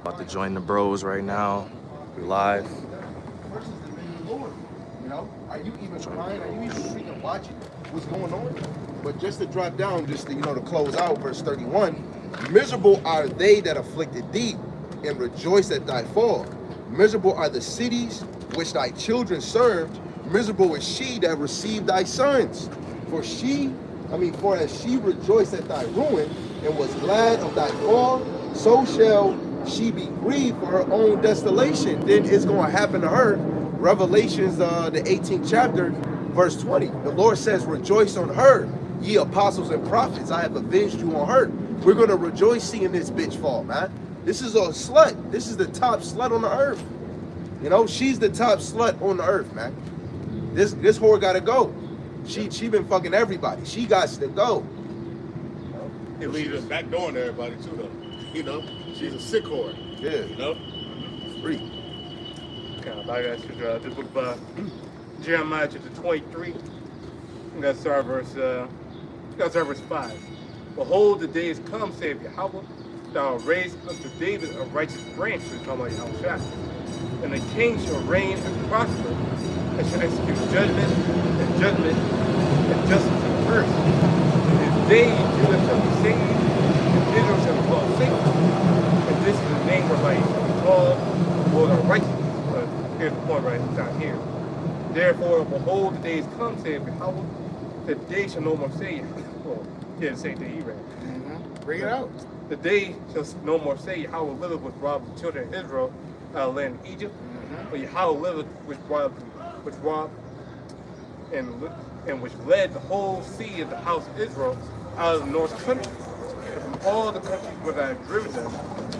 About to join the bros right now. We live. Versus the name of the Lord. You know, are you even trying? Are you even freaking watching what's going on? But just to drop down, just to, to close out verse 31, miserable are they that afflicted thee, and rejoice at thy fall. Miserable are the cities which thy children served. Miserable is she that received thy sons. For as she rejoiced at thy ruin, and was glad of thy fall, so shall she be grieved for her own desolation. Then it's going to happen to her. Revelations, the 18th chapter, verse 20. The Lord says, rejoice on her, ye apostles and prophets. I have avenged you on her. We're going to rejoice seeing this bitch fall, man. This is a slut. This is the top slut on the earth. You know, she's the top slut on the earth, man. This whore got to go. She been fucking everybody. She got to go. It leaves us backdooring everybody too, though. You know, she's a sick whore. Yeah. You know, Free. Okay, I got you. This book of Jeremiah chapter 23. You got to start verse 5. Behold, the days come, saith Yahweh, thou raise unto David a righteous branch, we're talking about Yahushua. And the king shall reign and prosper, and shall execute judgment and justice on earth. In his days Judah shall be saved, and Israel shall be called safe. And this is the name whereby he shall be called, Lord our righteous. But here's the point right down here. Therefore, behold, the days come, saith Yahweh, that they shall no more say, well, yeah, the same thing he read. Bring it out. The day shall no more say, Yahweh liveth which robbed the children of Israel out of the land of Egypt. But Yahweh liveth which robbed and which led the whole sea of the house of Israel out of the north country, and from all the countries where I have driven them,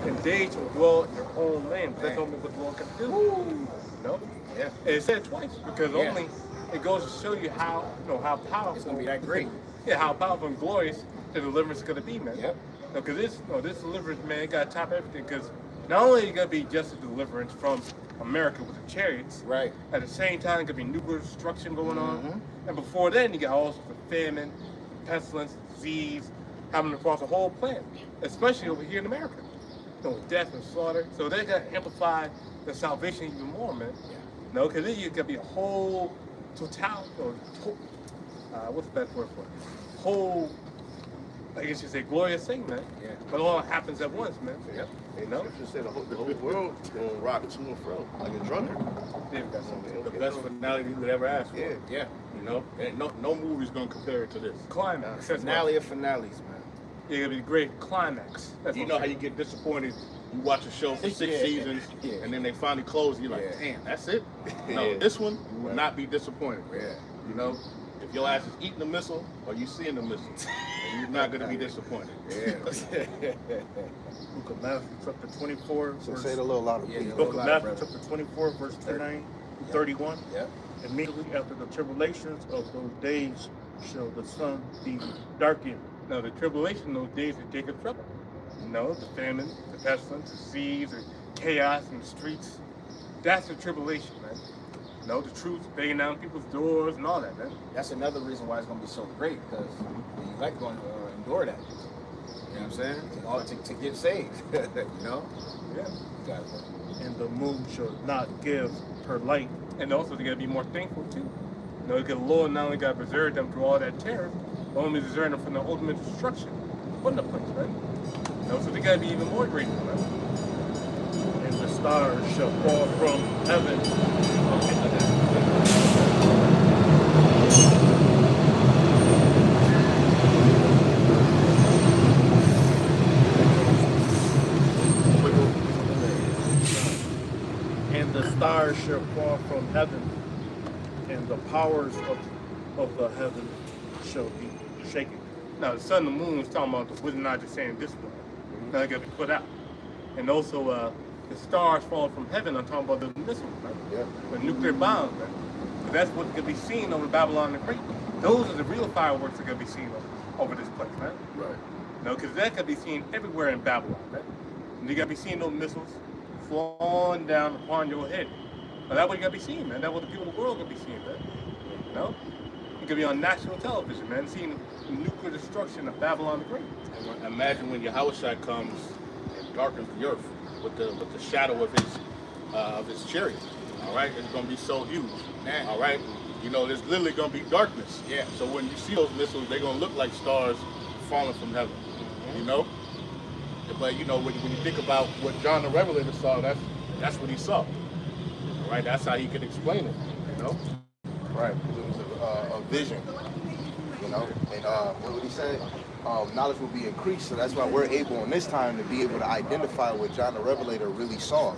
and they shall dwell in their own land. But that's only what the Lord can do. No? Yeah. And it said twice, because only it goes to show you how powerful It's gonna be that great. Yeah, how powerful and glorious the deliverance is gonna be, man. Yep. Because this deliverance, man, it gotta top everything. Because not only is it gonna be just a deliverance from America with the chariots, Right. at the same time, it could be nuclear destruction going on. And before then, you got all sorts of famine, pestilence, disease, having across the whole planet, especially over here in America. Death and slaughter. So they're gonna amplify the salvation even more, man. Yeah. No, because then you could be a whole what's the best word for it? Whole, I guess you say, glorious thing, man. Yeah. But it all happens at once, man. Yep. You know? Just say the whole world gonna rock to and fro like a drunkard. Yeah, we got something. the best finale you could ever ask for. Yeah. Yeah. You know, and no movie's gonna compare it to this. Climax. That's Finale of finales, man. Yeah, it'll be a great climax. That's You what know I'm how you saying. get disappointed. You watch a show for 6 Yeah. seasons, Yeah. and then they finally close, and you're like, Yeah. damn, that's it? No, Yeah. this one, you will not be disappointed. Yeah. You know, if your ass is eating the missile or you seeing the missile, you're not going to be disappointed. Yeah. Book of Matthew, chapter 24, So verse, say it a little louder, Yeah, please. yeah. Book of Louder, Matthew, brother. chapter 24, verse 29 to 31. Yep. Immediately after the tribulations of those days shall the sun be darkened. No, the tribulation, those days of Jacob's trouble. No, the famine, the pestilence, the disease, the chaos in the streets. That's the tribulation, man. No, the truth banging down people's doors and all that, man. That's another reason why it's gonna be so great, because you like going to endure that. You know what I'm saying? To get saved. You know? Yeah. Exactly. And the moon shall not give her light. And also, they gotta be more thankful too. You know, because the Lord not only got to preserve them through all that terror, but only preserve them from the ultimate destruction from the place, right? You know, so they gotta be even more grateful, man. And the stars shall fall from heaven. And the stars shall fall from heaven, and the powers of the heaven shall be shaken. Now, the sun and the moon is talking about the wisdom not just saying this one. Now they got to be put out. And also, the stars falling from heaven, I'm talking about the missiles, right? Yeah. The nuclear bombs, right? But that's what's going to be seen over Babylon the Great. Those are the real fireworks that are going to be seen over this place, right? Right. No, because that could be seen everywhere in Babylon, right? And you got to be seeing those missiles falling down upon your head. Now, that's what you got to be seeing, man. That's what the people of the world going to be seeing, man. You know? You could be on national television, man, seeing the nuclear destruction of Babylon the Great. And imagine when your house shot comes and darkens the earth. with the shadow of his chariot. All right, it's gonna be so huge. Man. All right, you know, there's literally gonna be darkness. Yeah. So when you see those missiles, they're gonna look like stars falling from heaven. You know. But you know, when you think about what John the Revelator saw, that's what he saw. All right, that's how he could explain it. You know. Right, because it was a vision, you know, and what would he say? Knowledge will be increased, so that's why we're able in this time to be able to identify what John the Revelator really saw,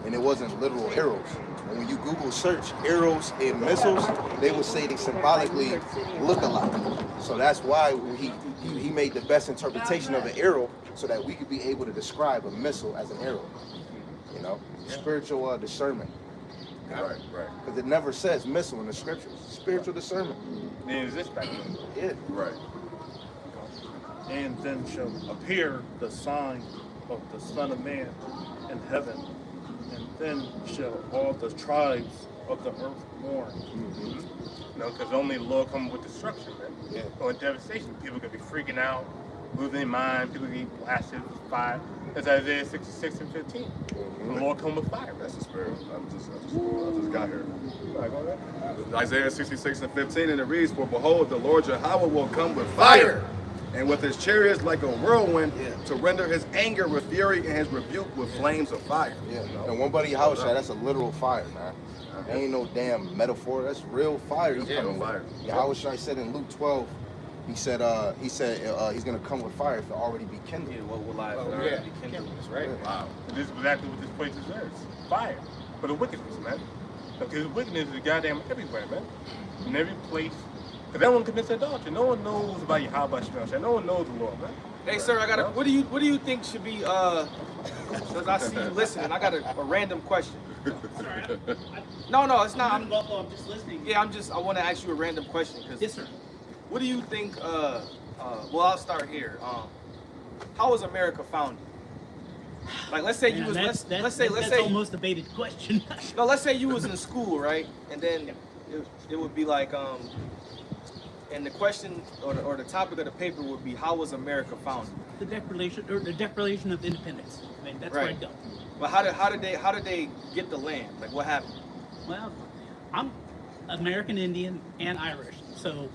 and it wasn't literal arrows. And when you Google search arrows and missiles, they would say they symbolically look alike. So that's why he made the best interpretation of an arrow, so that we could be able to describe a missile as an arrow, you know, spiritual discernment. Right. Because it never says missile in the scriptures. Spiritual discernment. They exist back then. Yeah. Right. And then shall appear the sign of the Son of Man in heaven, and then shall all the tribes of the earth mourn. You know, because only the Lord comes with destruction, man. Yeah. Or devastation. People could be freaking out, losing their mind. People could be blasted with fire. That's Isaiah 66 and 15. The Lord come with fire. That's the spirit. I just got here. Isaiah 66 and 15, and it reads, "For behold, the Lord Jehovah will come with fire, and with his chariots like a whirlwind, to render his anger with fury and his rebuke with flames of fire." Yeah. And one buddy Yahweh, that's a literal fire, man. There ain't no damn metaphor. That's real fire. He's coming with. fire. Yahweh said in Luke 12, he said he's gonna come with fire if it already be kindled. Yeah, what will I yeah. be kindled? Right? Wow. And this is exactly what this place deserves. Fire. For the wickedness, man. Because the wickedness is goddamn everywhere, man. In every place. Because everyone commits adultery. No one knows about Yahweh Shemel. No one knows the Lord, man. Hey, sir, I got a. What do you think should be? Because I see you listening, I got a random question. No, it's not. I'm just listening. Yeah, I want to ask you a random question. Yes, sir. What do you think? Well, I'll start here. How was America founded? Like, let's say you was let's say that's almost a baited question. no, let's say you was in school, right? And then it would be like and the question or the topic of the paper would be, how was America founded? the Declaration of Independence. I mean, that's where Right. it goes. But how did they get the land? Like, what happened? Well, I'm American Indian and Irish, so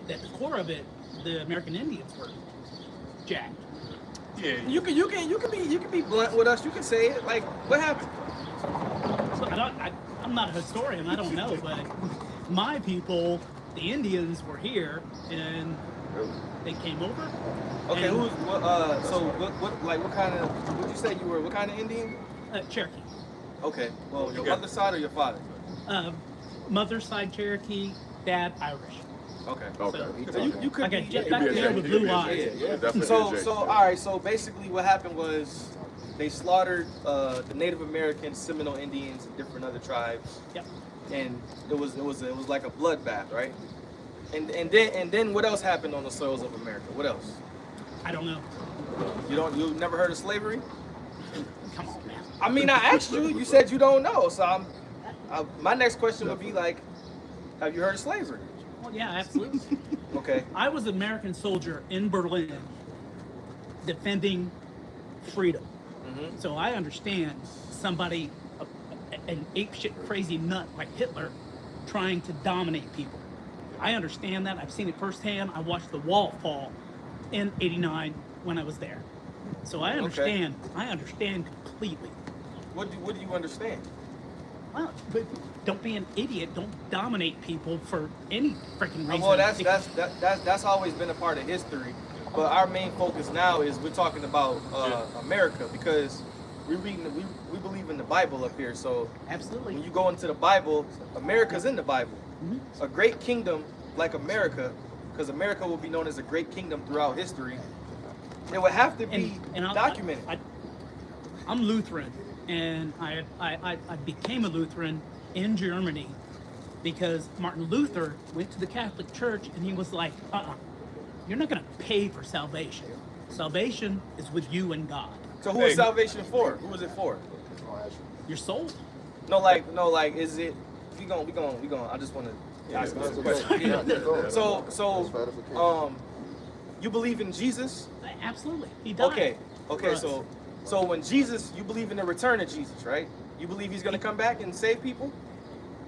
at the core of it, the American Indians were jacked. Yeah. You can be blunt with us. You can say it. Like, what happened? So I'm not a historian. I don't know, but my people, the Indians, were here and they came over. Okay, and, what kind of? Would you say you were? What kind of Indian? Cherokee. Okay. Well, your mother's side or your father? Mother's side Cherokee, dad Irish. Okay. Okay. So you could I got be. jet You back could be a there Jake. with You could blue be a eyes. Jake. You could definitely be a So Jake. all right. So basically, what happened was they slaughtered the Native Americans, Seminole Indians, and different other tribes. Yep. And it was like a bloodbath, right? And then what else happened on the soils of America? What else? I don't know. You've never heard of slavery? Come on, man. I mean, I asked you. You said you don't know. So my next question would be like, have you heard of slavery? Well, yeah, absolutely. Okay. I was an American soldier in Berlin defending freedom. Mm-hmm. So I understand somebody, an apeshit crazy nut like Hitler, trying to dominate people. I understand that. I've seen it firsthand. I watched the wall fall in '89 when I was there. So I understand. I understand completely. What do you understand? Well, but don't be an idiot. Don't dominate people for any freaking reason. Well, that's always been a part of history. But our main focus now is we're talking about America, because we believe in the Bible up here. So Absolutely. when you go into the Bible, America's in the Bible. Mhm. A great kingdom like America, because America will be known as a great kingdom throughout history. It would have to be documented. I'm Lutheran, and I became a Lutheran in Germany because Martin Luther went to the Catholic Church and he was like, you're not going to pay for salvation. Salvation is with you and God. So who is salvation for? Who is it for? Your soul. No, like, is it? We going. I just want to ask this question. Yeah. So, you believe in Jesus? Absolutely. He died. Okay. for us. So So when Jesus, you believe in the return of Jesus, right? You believe he's going to come back and save people?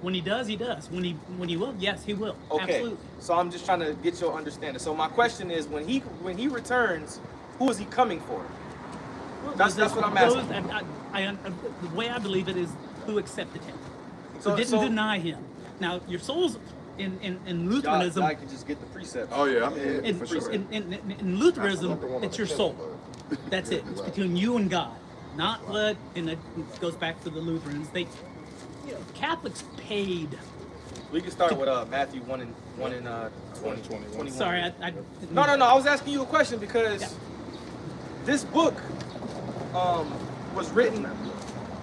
When he does, he does. When he will, yes, he will. Okay. Absolutely. So I'm just trying to get your understanding. So my question is, when he returns, who is he coming for? That's what I'm asking. The way I believe it is who accepted him, So- who didn't so- deny him. Now your souls in Y'all, Lutheranism, y'all can just get the precept. Oh yeah, I'm in in, for sure. in Lutheranism, it's your soul. That's it. It's between you and God, not blood. And it goes back to the Lutherans. Catholics paid. We can start with Matthew 1 and 21. Sorry, I No. I was asking you a question because Yeah. this book was written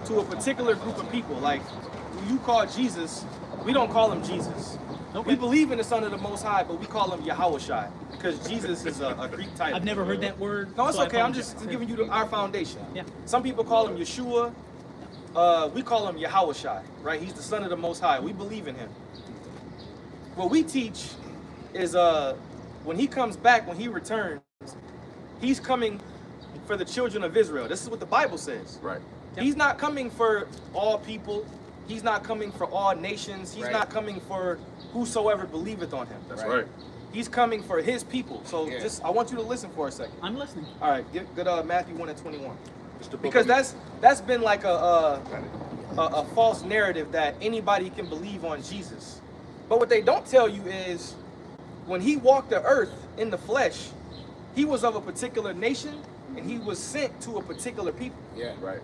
to a particular group of people. Like, who you call Jesus, we don't call him Jesus. Okay. We believe in the Son of the Most High, but we call him Yahushua because Jesus is a Greek title. I've never heard that word. No, it's so I okay. I'm apologize. just giving you our foundation. Yeah. Some people call him Yeshua. We call him Yahushua, right? He's the Son of the Most High. We believe in him. What we teach is when he comes back, when he returns, he's coming for the children of Israel. This is what the Bible says. Right. He's not coming for all people. He's not coming for all nations. He's Right. not coming for whosoever believeth on him. That's right. He's coming for his people. So Yeah. I want you to listen for a second. I'm listening. All right, get Matthew 1 and 21. It's the book Because of- that's been like a false narrative that anybody can believe on Jesus. But what they don't tell you is when he walked the earth in the flesh, he was of a particular nation and he was sent to a particular people. Yeah. Right.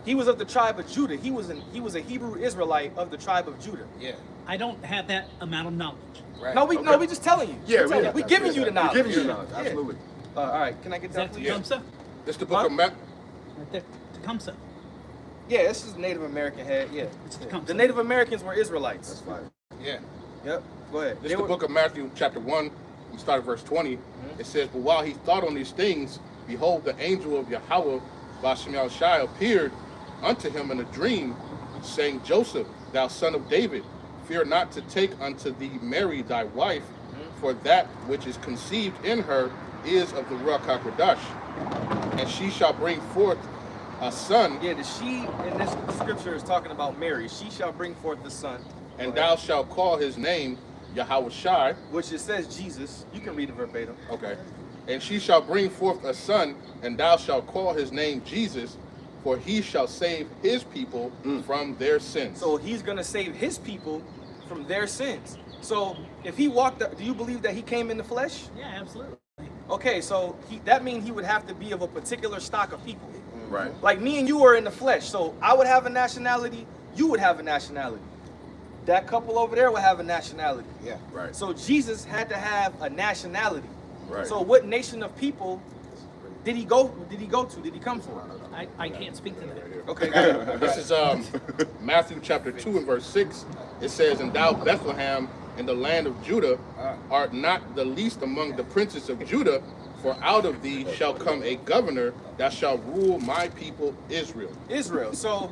He was of the tribe of Judah. He was a Hebrew Israelite of the tribe of Judah. Yeah. I don't have that amount of knowledge. Right. No, we just telling you. Yeah, we giving you the knowledge. We're giving you the knowledge. Yeah. Absolutely. All right, can I get Is that, that please? Tecumseh? It's the book Huh? of Matthew. Right there. Tecumseh. Yeah, this is Native American head. Yeah. It's Tecumseh. The Native Americans were Israelites. That's fine. Yeah. Yep. Go ahead. This is the book of Matthew, chapter 1, we start at verse 20. It says, But while he thought on these things, behold, the angel of Yahweh, Bashem Yahushai, appeared unto him in a dream, saying, Joseph, thou son of David, fear not to take unto thee Mary thy wife, for that which is conceived in her is of the Ruach HaKodesh, and she shall bring forth a son, Yeah, the she in this scripture is talking about Mary. She shall bring forth the son, and thou shalt call his name Yahushai. which it says Jesus. You can read it verbatim. Okay. And she shall bring forth a son, and thou shalt call his name Jesus, for he shall save his people from their sins. So he's gonna save his people from their sins. So if he walked, do you believe that he came in the flesh? Yeah, absolutely. Okay, so that means he would have to be of a particular stock of people. Right. Like me and you are in the flesh, so I would have a nationality, you would have a nationality. That couple over there would have a nationality. Yeah. Right. So Jesus had to have a nationality. Right. So what nation of people did he go to? Did he come for? I can't speak to that. Okay. This is Matthew chapter 2 and verse 6. It says, And thou, Bethlehem, in the land of Judah, art not the least among the princes of Judah, for out of thee shall come a governor that shall rule my people Israel. Israel. So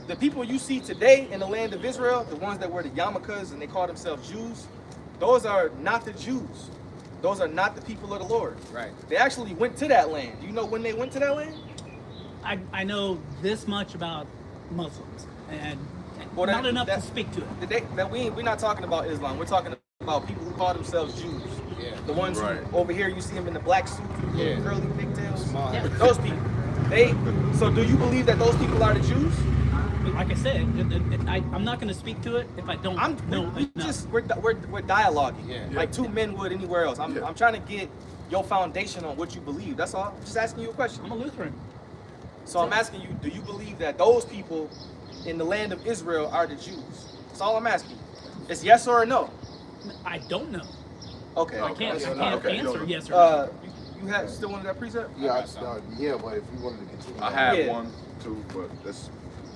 the people you see today in the land of Israel, the ones that were the yarmulkes and they call themselves Jews, those are not the Jews. Those are not the people of the Lord. Right. They actually went to that land. Do you know when they went to that land? I know this much about Muslims, and Well, not enough to that- speak to it. We're not talking about Islam. We're talking about people who call themselves Jews. Yeah. The ones Right. who, over here, you see them in the black suit, Yeah. curly pigtails. Yeah. Those people. So do you believe that those people are the Jews? Like I said, I'm not going to speak to it if I don't know enough. We're dialoguing. Yeah. Like two men would anywhere else. Yeah. I'm trying to get your foundation on what you believe. That's all. I'm just asking you a question. I'm a Lutheran. So I'm asking you, do you believe that those people in the land of Israel are the Jews? That's all I'm asking you. It's yes or a no. I don't know. Okay. I can't Yes or no. okay. answer yes or no. You still wanted that precept? Yeah, yeah, but if you wanted to continue. I have Yeah. 1, 2, but that's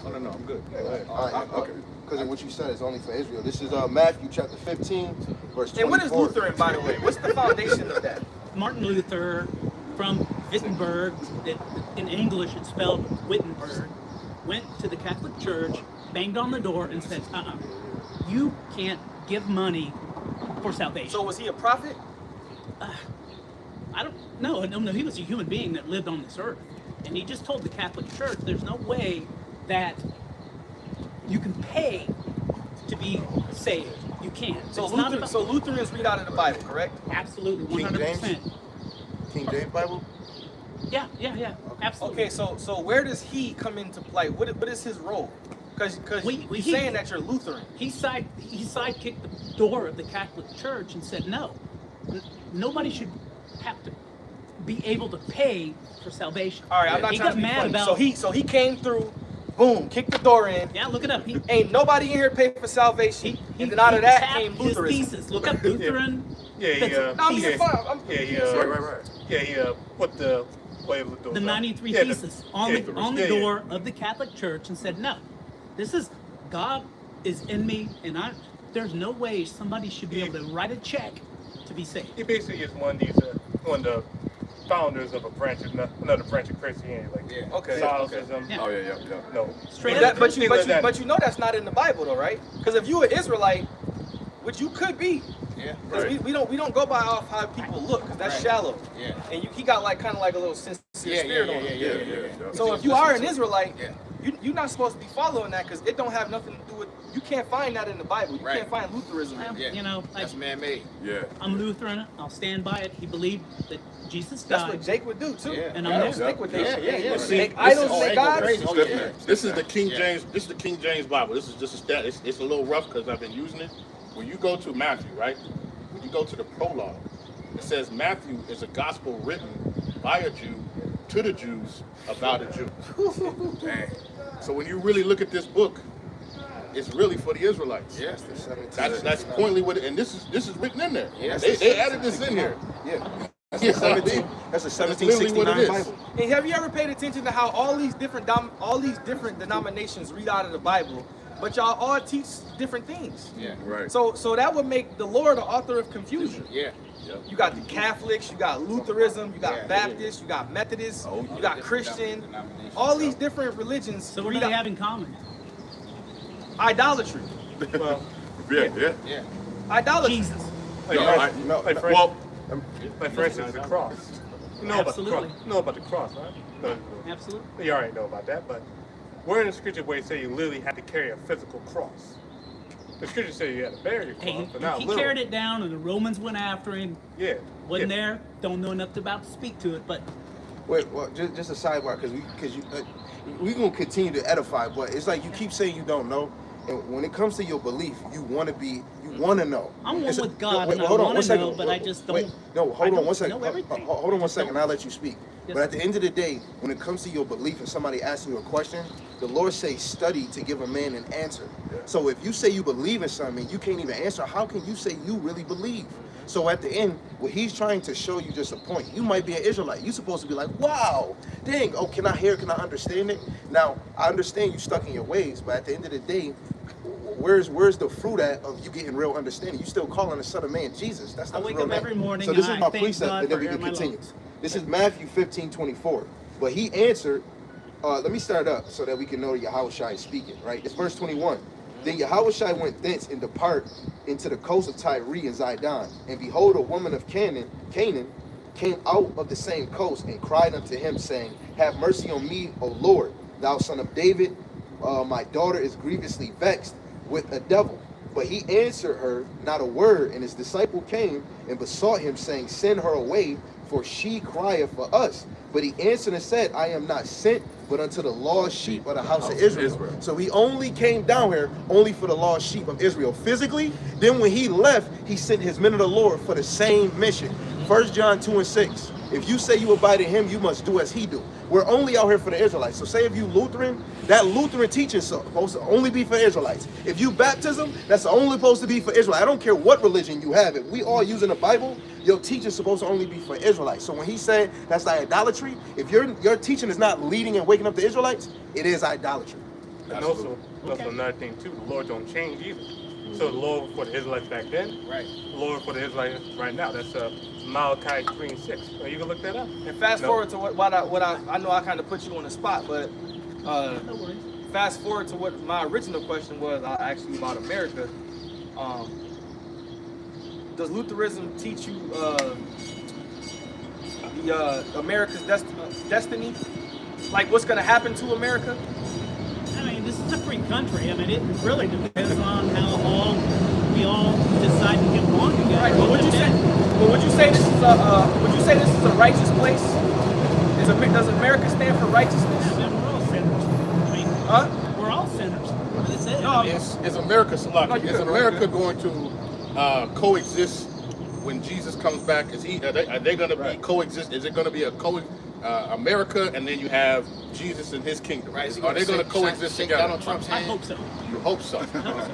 Oh, no, I'm good. Okay. Because of what you said is only for Israel. This is Matthew chapter 15, verse 24. And what is Lutheran, by the way? What's the foundation of that? Martin Luther from Wittenberg, in English it's spelled Wittenberg, went to the Catholic Church, banged on the door and said, you can't give money for salvation. So was he a prophet? I don't know. No, he was a human being that lived on this earth. and he just told the Catholic Church there's no way that you can pay to be saved. You can't. So It's not about, Lutherans read out of the Bible, correct? absolutely, King 100%. King James Bible? Yeah, absolutely. Okay, so where does he come into play? What is his role? Because he's saying that you're Lutheran. He sidekicked the door of the Catholic Church and said no. Nobody should have to be able to pay for salvation. All right, I'm not he trying got to be mad funny. about. So he came through, boom, kicked the door in. Yeah, look it up. He Ain't nobody in here paid for salvation. And then out of that tapped came his Lutheranism. thesis. Look up Lutheran. Yeah, he, No, I'm thesis. being fine. yeah, he put the way of The 93 yeah, thesis on the door of the Catholic Church and said no. This is God is in me, and there's no way somebody should be able to write a check to be saved. He basically is one of the founders of another branch of Christianity, like Okay. Catholicism. Yeah. Oh yeah. No, Straight But, up. but you Things like but you know that's not in the Bible though, right? Because if you an Israelite, which you could be, Yeah. because we don't go by off how people look, because that's shallow. Yeah. And he got like kind of like a little sincere spirit on him. Yeah. So if you are an Israelite, you're not supposed to be following that because it don't have nothing to do with. You can't find that in the Bible. You can't find Lutheranism. Well, Yeah. You know, That's man-made. Yeah. I'm Lutheran. I'll stand by it. He believed that Jesus That's died. what Jake would do too. Yeah. And He I'm don't there. stick with this. Yeah. Make idols, make gods. This is the King James. This is the King James Bible. This is just a stat. It's a little rough because I've been using it. When you go to Matthew, right? When you go to the prologue, it says Matthew is a gospel written by a Jew to the Jews about a Jew. Dang. So when you really look at this book, it's really for the Israelites. Yes, the 17. That's pointedly what it, and this is written in there. Yeah, they added this in here. Yeah. That's Yeah, a 17. That's a That's literally what 1769 it is. Bible. And have you ever paid attention to how all these different denominations read out of the Bible, but y'all all teach different things? Yeah. Right. So that would make the Lord the author of confusion. Yeah. You got the Catholics, you got Lutheranism, you got Yeah. Baptists, you got Methodists, Oh, you got Christian. All these different religions So what do read they out have in common? idolatry. well, Yeah. Idolatry. Jesus. like, No, like, for well, like for instance, the cross. You know about the Absolutely. cross. You know about the cross, right? Absolutely. You already know about that, but where in the scripture where it say you literally had to carry a physical cross? The scripture say you had to bear your cross, Hey, but not he literal. carried it down, and the Romans went after him. Yeah. Wasn't yeah. there? Don't know enough about to speak to it, but Wait, well, just a sidebar, because we gonna continue to edify, but it's like you keep saying you don't know, and when it comes to your belief, you want to know. I'm one It's with God, and I hold on wanna one second. know, but I just don't- Wait, no, I hold on don't one second. know everything. Hold on I one just second. don't. I'll let you speak. Yes, But at sir. the end of the day, when it comes to your belief and somebody asking you a question, the Lord says, "Study to give a man an answer." So if you say you believe in something and you can't even answer, how can you say you really believe? So at the end, what he's trying to show you just a point. You might be an Israelite. You're supposed to be like, wow, dang, oh, can I hear, can I understand it? Now, I understand you stuck in your ways, but at the end of the day, where's the fruit of you getting real understanding? You still calling the Son of Man Jesus. That's not I his wake real up name. every morning So this and is I my thank precept, God and then for we can air my continue. lungs. This is Matthew 15:24. But he answered, let me start up so that we can know Yahushua is speaking, right? It's verse 21. Then Yahushua went thence and depart into the coast of Tyre and Zidon. And behold, a woman of Canaan came out of the same coast and cried unto him, saying, Have mercy on me, O Lord, thou son of David. My daughter is grievously vexed with a devil. But he answered her not a word. And his disciple came and besought him, saying, Send her away, for she crieth for us. But he answered and said, I am not sent but unto the lost sheep of the house of Israel. So he only came down here only for the lost sheep of Israel physically. Then when he left, he sent his men of the Lord for the same mission. 1 John 2:6. If you say you abide in him, you must do as he do. We're only out here for the Israelites. So say if you Lutheran, that Lutheran teaching is supposed to only be for Israelites. If you baptism, that's only supposed to be for Israelites. I don't care what religion you have. If we all using the Bible, your teaching is supposed to only be for Israelites. So when he said that's like idolatry, if your teaching is not leading and waking up the Israelites, it is idolatry. And also another thing too, the Lord don't change either. So the Lord for the Israelites back then, Right. the Lord for the Israelites right now, that's Malachi 3:6. You can look that up. And fast forward to what I know I kind of put you on the spot, but No worries. fast forward to what my original question was actually about America. Does Lutheranism teach you the America's destiny? like what's gonna happen to America? I mean, this is a free country. I mean, it really depends on how long we all decide to get along together. Right, but would you say this is a righteous place? Does America stand for righteousness? Yeah, we're all sinners. I mean, we're all sinners. That's it. No, I mean, Is America, Salaki, No, you is good, America going to coexist when Jesus comes back? Are they going to be coexist? Is it going to be America, and then you have Jesus and his kingdom? Right, so Are they going to coexist together? Donald Trump's I hand? hope so. You hope so.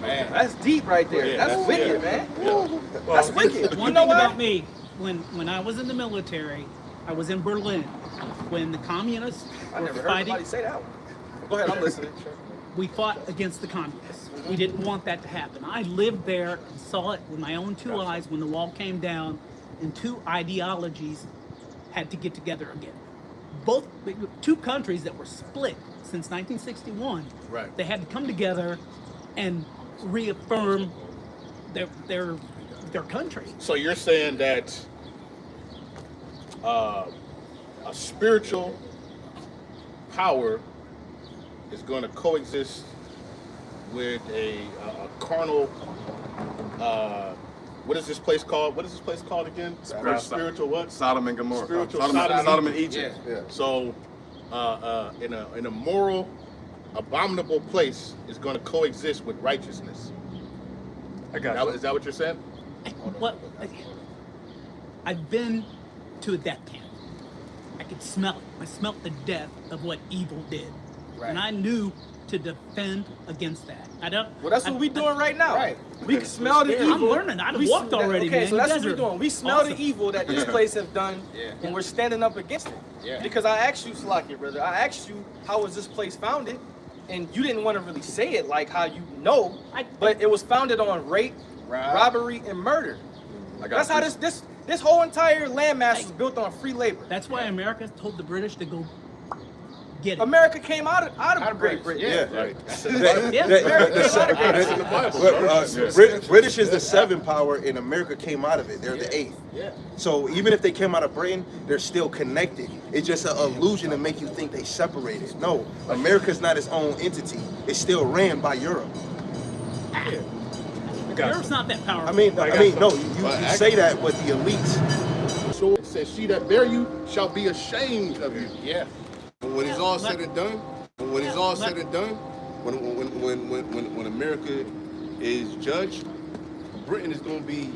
Man. that's deep right there. Yeah, that's wicked, man. Yeah. That's wicked. One You know thing what? about me, when I was in the military, I was in Berlin. When the communists I were never heard fighting, anybody say that one. Go ahead, I'm listening. we fought against the communists. We didn't want that to happen. I lived there and saw it with my own two eyes when the wall came down and two ideologies had to get together again. Both two countries that were split since 1961. Right. They had to come together and reaffirm their country. So you're saying that a spiritual power is going to coexist with a carnal. What is this place called? What is this place called again? Spiritual what? Sodom and Gomorrah. Spiritual Sodom and Egypt. Yeah. So, in a moral, abominable place is going to coexist with righteousness. I got you. Is that what you're saying? What? I've been to a death camp. I could smell it. I smelt the death of what evil did, and I knew to defend against that. I don't. Well, that's what we're doing right now. Right. We can smell the I'm evil. learning. I've walked already, Okay, man. so You that's guys what we're are doing. We smell awesome. the evil that this place have done, and we're standing up against it. Yeah. Because I asked you, Salaki, brother, I asked you, how was this place founded? And you didn't want to really say it like how you know, but it was founded on rape, robbery, and murder. That's how this whole entire landmass was built on free labor. That's why America told the British to go get it. America came out of Great Britain. Yeah. Right. Yeah. America came out of Great That's Britain. in the Bible. British is the seventh power, and America came out of it. They're the eighth. Yeah. So even if they came out of Britain, they're still connected. It's just an illusion to make you think they separated. No, America's not its own entity. It's still ran by Europe. Europe's not that powerful. I mean, no, you say that, but the elites. So it says, "She that bear you shall be ashamed of you." Yeah. When it's all said and done, when America is judged, Britain is going to be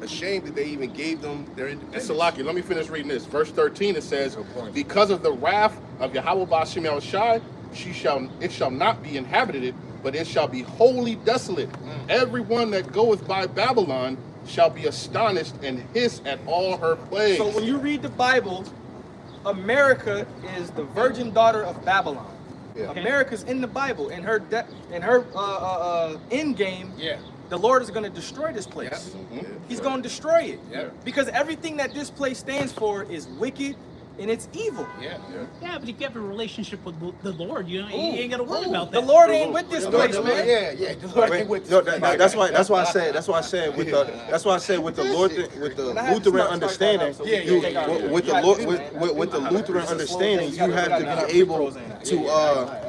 ashamed that they even gave them their And independence. Salaki, let me finish reading this. Verse 13, it says, "Because of the wrath of Yahweh Bashim El Shai, it shall not be inhabited, but it shall be wholly desolate. Everyone that goeth by Babylon shall be astonished and hiss at all her plagues." So when you read the Bible, America is the virgin daughter of Babylon. Yeah. America's in the Bible. In her end game, the Lord is going to destroy this place. He's going to destroy it. Because everything that this place stands for is wicked and it's evil. yeah, but if you have a relationship with the Lord, you ain't got to worry about The that. Lord ain't with this place, man. Yeah. That's why I said with the Lutheran understanding, with the Lutheran understanding, you have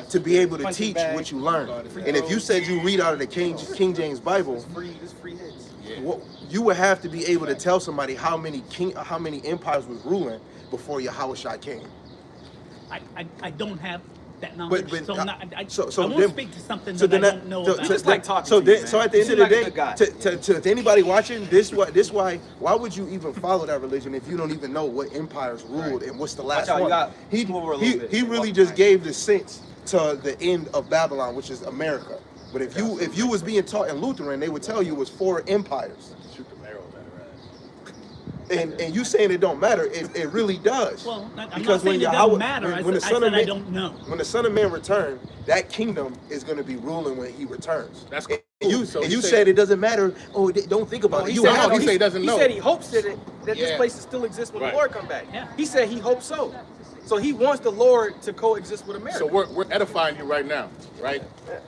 to be able to teach what you learn. And if you said you read out of the King James Bible, It's free hits. you would have to be able to tell somebody how many empires was ruling before Yahushua came. I don't have that knowledge, But- so but, I won't speak to something that I don't know about. just like talking so to you, then, so man. at the You end of seem the like a day, good guy. to anybody watching why would you even follow that religion if you don't even know what empires ruled and what's the last out, you one? got- move over a little bit. He really just gave the sense to the end of Babylon, which is America. But if you was being taught in Lutheran, they would tell you it was 4 empires. And you saying it don't matter, it really does. Well, I'm Because not saying it doesn't matter. when the I Son of said I Man- don't know. When the Son of Man returned, that kingdom is going to be ruling when he returns. That's And cool. you, So and he you said- said it doesn't matter. Oh, don't think about it. He You said, have he to. said he doesn't know. He said he hopes that this Yeah. place still exists when Right. the Lord come back. Yeah. He said he hopes so. So he wants the Lord to coexist with America. So we're edifying you right now, right?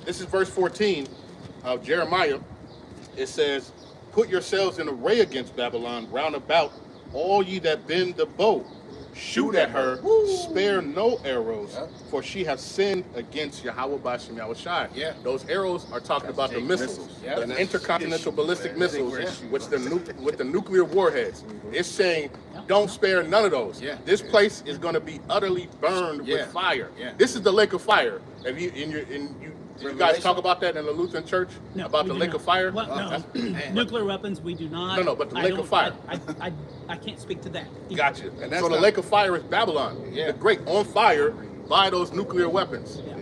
This is verse 14 of Jeremiah. It says, "Put yourselves in array against Babylon round about, all ye that bend the bow. shoot at her, spare no arrows, for she has sinned against Yahweh Bashim Yahushai. Yeah. Those arrows are talking about the missiles, Yeah. the intercontinental ballistic missiles, with the nuclear warheads. It's saying, don't spare none of those. Yeah. This place is going to be utterly burned Yeah. with fire. Yeah. This is the lake of fire. Have you you guys Revelation? talk about that in the Lutheran Church? No, About we the do lake not. of fire? Well, no. That's- Nuclear weapons, we do not. No, but the I lake of don't- fire. I can't speak to that. Gotcha. And that's So the not- lake of fire is Babylon. Yeah. The great on fire by those nuclear weapons. Yeah.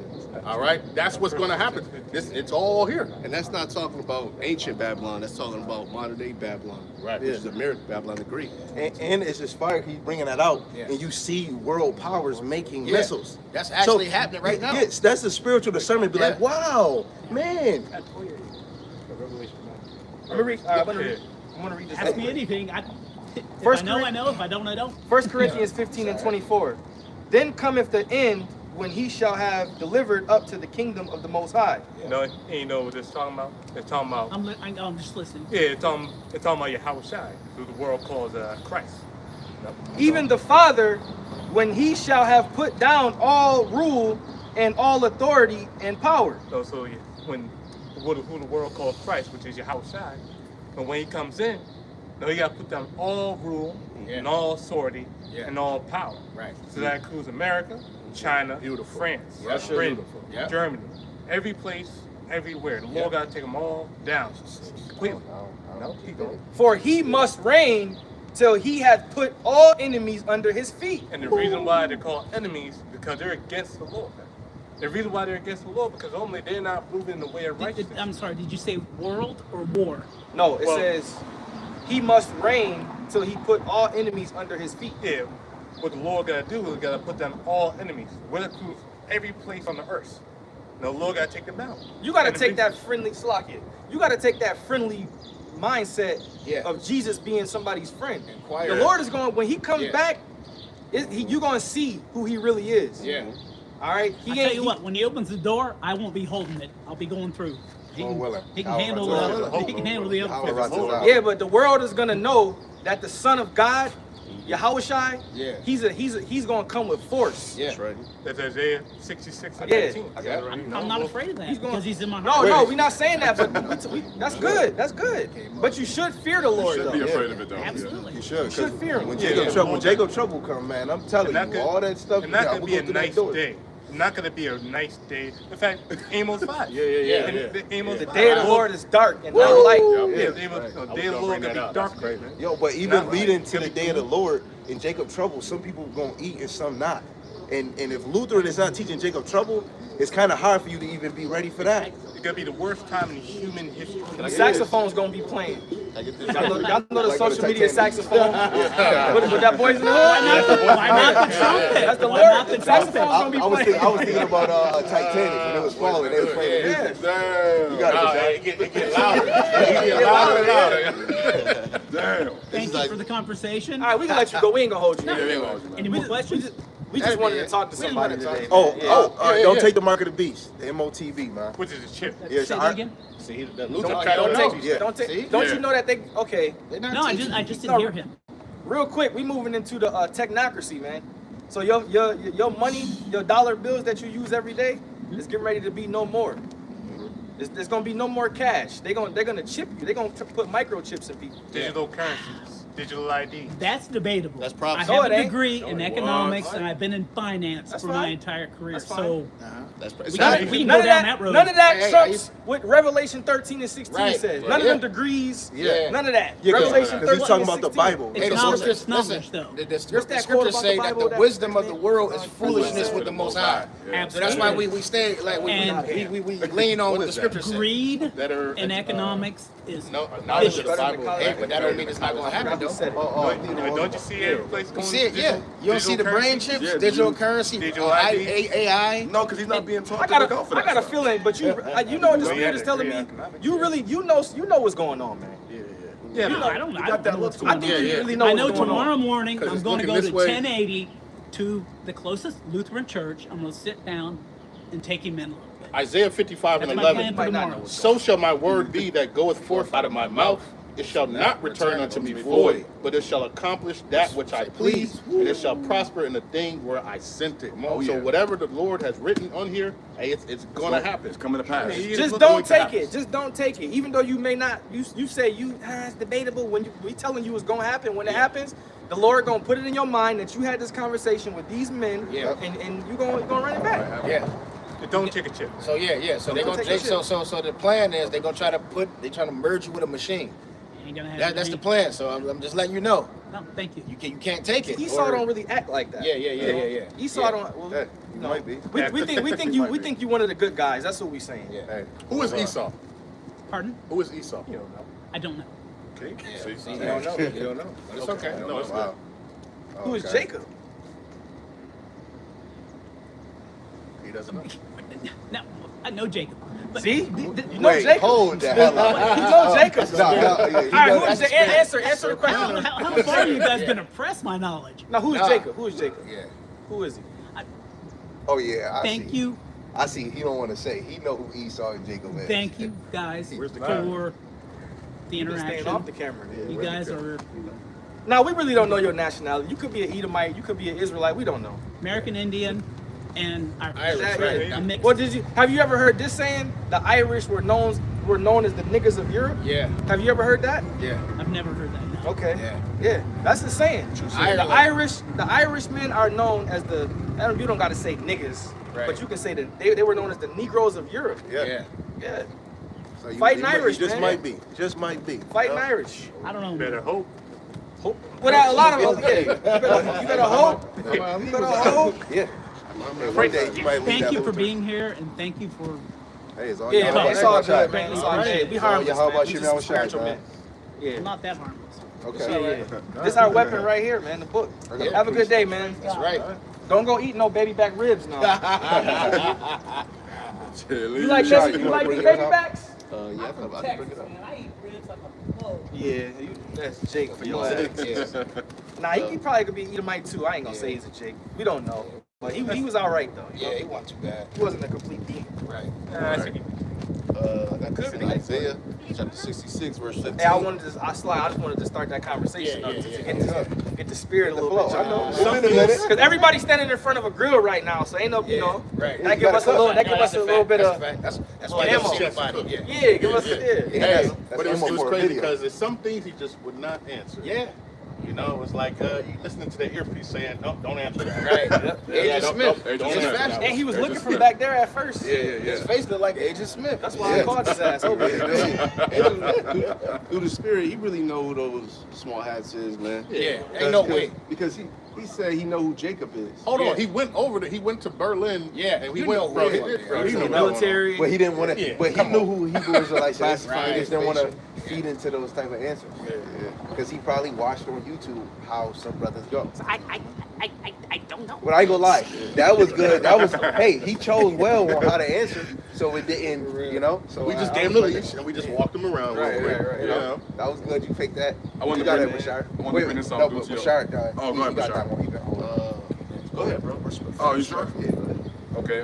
All right? That's what's going to happen. It's all here. And that's not talking about ancient Babylon. That's talking about modern day Babylon, Right. which is American Babylon, the Greek. And it's just fire. He's bringing that out, Yeah. and you see world powers making Yeah. missiles. That's actually happening right now. Yes, that's a spiritual discernment. Be like, Yeah. wow, man. I'm gonna read. I'm gonna read this. Ask me anything. If First I know, Cor- I know. If I don't, I don't. 1 Corinthians 15 and 24. Then cometh the end when he shall have delivered up to the kingdom of the Most High. You know what it's talking about? It's talking about I'm just listening. yeah, it's talking about Yahweh Shai, who the world calls Christ. Even the Father, when he shall have put down all rule and all authority and power. So yeah, when who the world calls Christ, which is Yahweh Shai, and when he comes in, now he got to put down all rule and all authority and all power. Right. So that includes America, China, Beautiful. France, Russia, Britain, beautiful. Yeah. Germany, every place, everywhere. The Lord got to take them all down completely. No, keep going. For he must reign till he hath put all enemies under his feet. And the reason why they're called enemies because they're against the Lord. The reason why they're against the Lord because only they're not moving in the way of righteousness. I'm sorry. Did you say world or war? No, it Well- says he must reign till he put all enemies under his feet. Yeah, what the Lord got to do is got to put down all enemies, whether to every place on the earth. Now, the Lord got to take them down. You got to And the take big- that friendly Slakia. You got to take that friendly mindset Yeah. of Jesus being somebody's friend. Inquire. The Lord is going when He comes Yeah. back. You're going to see who He really is. Yeah. All right. He I tell you what. When he opens the door, I won't be holding it. I'll be going through. He Lord can, willing. he can I'll handle run through the. it. He can handle the I'll other. run through it. Yeah, but the world is going to know that the Son of God, Yahushai, Yeah. he's going to come with force. Yeah. That's right. That's Isaiah 66 and Yeah. 18. I got it right I'm not afraid of that He's going- because he's in my No, heart. no, we're not saying that, but that's good. That's good. But you should fear the Lord, Should though. be afraid of it though. Absolutely. You should. You should 'cause fear him. When Yeah, Jacob yeah. trouble, when Jacob trouble come, man, I'm telling And that you, could- all that stuff. And not yeah, going to we'll be go a through that nice door. day. Not going to be a nice day. In fact, Amos 5. Yeah. And the Amos The 5. day of the Lord is dark and not light. Yeah, the Amos- the day of the Lord going to be dark. Yo, but even Not leading right. to the day of the Lord in Jacob trouble, some people gonna eat and some not. And if Lutheran is not teaching Jacob trouble, it's kind of hard for you to even be ready for that. It's going to be the worst time in human history. The saxophone's gonna be playing. Y'all know the Like social the media Titanic. saxophone. With that boys in the hood. Why not the trumpet? That's the Why Lord. not the The saxophone's trumpet? gonna be I was playing. thinking about Titanic when it was falling. They was playing the music. Damn. You got it. It get louder. It get louder and louder. Damn. Thank you for the conversation. All right, we can let you go. We ain't gonna hold you. Any more questions? We just wanted to talk to somebody today. Oh, man. all right, yeah, don't yeah. take the mark of the beast. The MOTB, man. Which is a chip. Yeah, it's Say that our- again. See, the Don't, Lutheran Yeah. don't take. See? Don't Yeah. you know that they? Okay. They're not No, I teaching. just didn't hear him. Real quick, we moving into the technocracy, man. So your money, your dollar bills that you use every day, is getting ready to be no more. There's gonna be no more cash. They're gonna chip you. They're gonna put microchips in people. Digital currencies. Digital ID. That's debatable. That's I prophecy. have No, it a ain't. degree in economics What? and I've been in finance That's for my fine. entire career. That's fine. So That's we it's can, not- we can None go of down that. that road. None of that Hey, trumps what Revelation 13 and 16 Right. says. Yeah. None of Yeah. them degrees. Yeah. None of that. Yeah, Revelation 13 because he's talking and about the 16. Bible. It's Hey, the knowledge, scriptures, it's knowledge, listen, though. the What's that quote scriptures about say the that Bible the that- wisdom of the world is foolishness with the Most High. So that's why we stay like And- we lean on what the is that? scriptures say. Greed Better in economics is No, knowledge of the vicious. Bible. Hey, but that don't mean it's not gonna happen though. Said it. Don't you see every place You going see it, yeah. You don't see the brain chips, Yeah, digital currency, digital ID. AI. No, because he's not being taught I to got look out for a that stuff. feeling, but you know what the No, spirit yeah, is telling yeah, me. economics, You really you know what's going on, man. Yeah, no, I don't know what's I going think on. you really know I what's know going tomorrow on. morning 'Cause I'm it's going to looking go this to way. 1080 to the closest Lutheran church. I'm going to sit down and take him in a little bit. Isaiah 55 That's and my 11. plan for Might not tomorrow. know. So shall my word be that goeth forth out of my mouth. it shall not return unto me void, but it shall accomplish that which I please, and it shall prosper in the thing where I sent it. So whatever the Lord has written on here, hey, it's gonna happen. It's coming to pass. Just don't take it. Just don't take it. Even though you may not, you say it's debatable. When we telling you it's gonna happen, when it happens, the Lord gonna put it in your mind that you had this conversation with these men, and you gonna run it back. Yeah. Don't chicken chip. So so they're gonna so the plan is they're gonna try to merge you with a machine. Ain't gonna happen. That's the plan. So I'm just letting you know. No, thank you. You can't take it. Esau don't really act like that. Yeah. Esau don't. Well, Might be. We think you one of the good guys. That's what we saying. Yeah. Hey, Who is Esau? Pardon? Who is Esau? You don't know. I don't know. Okay. See, you don't know. You don't know. But it's okay. No, it's wow. Who is Jacob? He doesn't know. No, I know Jacob. But See? You know Wait, Jacob. hold the hell up. You know Jacob. Yeah, All right, who is answer the question. How far are you guys gonna press my knowledge? Now, who is Jacob? Who is Jacob? Yeah. Who is he? Oh yeah, Thank you. I see. He don't want to say. He know who Esau and Jacob is. Thank you guys Where's the for camera? the He's staying off the interaction. camera. You guys are Now, we really don't know your nationality. You could be an Edomite. You could be an Israelite. We don't know. American Indian and Irish, That- right. a mix. What have you ever heard this saying? The Irish were known as the niggas of Europe. Yeah. Have you ever heard that? Yeah. I've never heard that. No. Okay. Yeah. Yeah, that's the saying. Ireland. The Irishmen are known as you don't got to say niggas, Right. but you can say that they were known as the Negroes of Europe. Yeah. Yeah. So you- Fighting you- Irish, Just man. might be. Just might be. Fighting Irish. I don't know. Better hope. Without a lot of you better hope. You better hope. Yeah. One day you might leave Thank that you for little being here and thank you for Hey, it's all Yeah, y'all. man, it's all good, man. Hey, It's all good. We So, harmless, how man. about We you, just man? spiritual Man? Yeah. not that harmless. Okay. Yeah. This our weapon right here, man. The book. Yeah. Have a good day, man. That's right. Don't go eat no baby back ribs now. Chili. You like Sorry, this? you You like wanna these bring it baby up? backs? Yeah, I'm about to bring it up. I eat ribs like a pro. Yeah, that's Jake for your ass. Nah, he probably could be Edomite too. I ain't gonna say he's a Jake. We don't know. But he was all right though. Yeah, he wasn't too bad. He wasn't a complete demon. Right. I got this in Isaiah chapter 66, verse 15. Hey, I just wanted to start that conversation up to get the spirit a little flow, bit. I know. Because everybody's standing in front of a grill right now, so ain't no, you know, Right. that give us a little bit of. That's why ammo. I anybody. Yeah. Yeah, give us Hey, That's but it was ammo for a crazy video. because there's some things he just would not answer. Yeah. You know, it's like you listening to the earpiece saying, "No, don't answer that." Right. Agent Smith. don't His answer face- that. And he was looking from back there at first. His face looked like Agent Smith. That's why I called his ass over here. Through the spirit, he really know who those small hats is, man. Yeah. Ain't no way. Because he said he know who Jacob is. Hold on, he went to Berlin. Yeah, and he you went, know bro. where He, he bro, was. he In knew the that one. military. But he didn't want to. Yeah, but he come knew on. who Hebrew Israelites is. Right. He just didn't want to feed into those type of answers. Because he probably watched on YouTube how some brothers go. I don't know. But I ain't gonna lie, that was good. That was hey, he chose well on how to answer, so it didn't, you know. So We just I gave him the was leash and we just walked him around. Right, real quick, right. You know? That was good. You faked that. I wanted You to got bring that, this- Bashar. I wanted to bring this no, up, but Lucio. Bashar, Oh, go ahead, he got Bashar. that one. He got hold Go ahead, bro. Oh, you sure? Yeah, go ahead. Okay.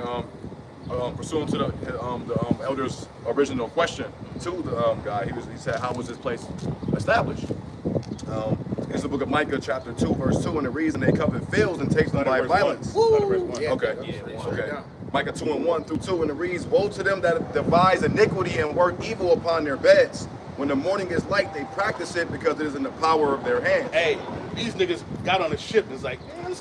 Pursuant to the elder's original question to the guy, he said, "How was this place established?" It's the book of Micah, chapter 2, verse 2, and it reads, "And they covet fields and takes them by violence." Yeah. Okay. Micah 2 and 1 through 2, and it reads, "Woe to them that devise iniquity and work evil upon their beds. When the morning is light, they practice it because it is in the power of their hands." Hey, these niggas got on the ship and it's like, man, let's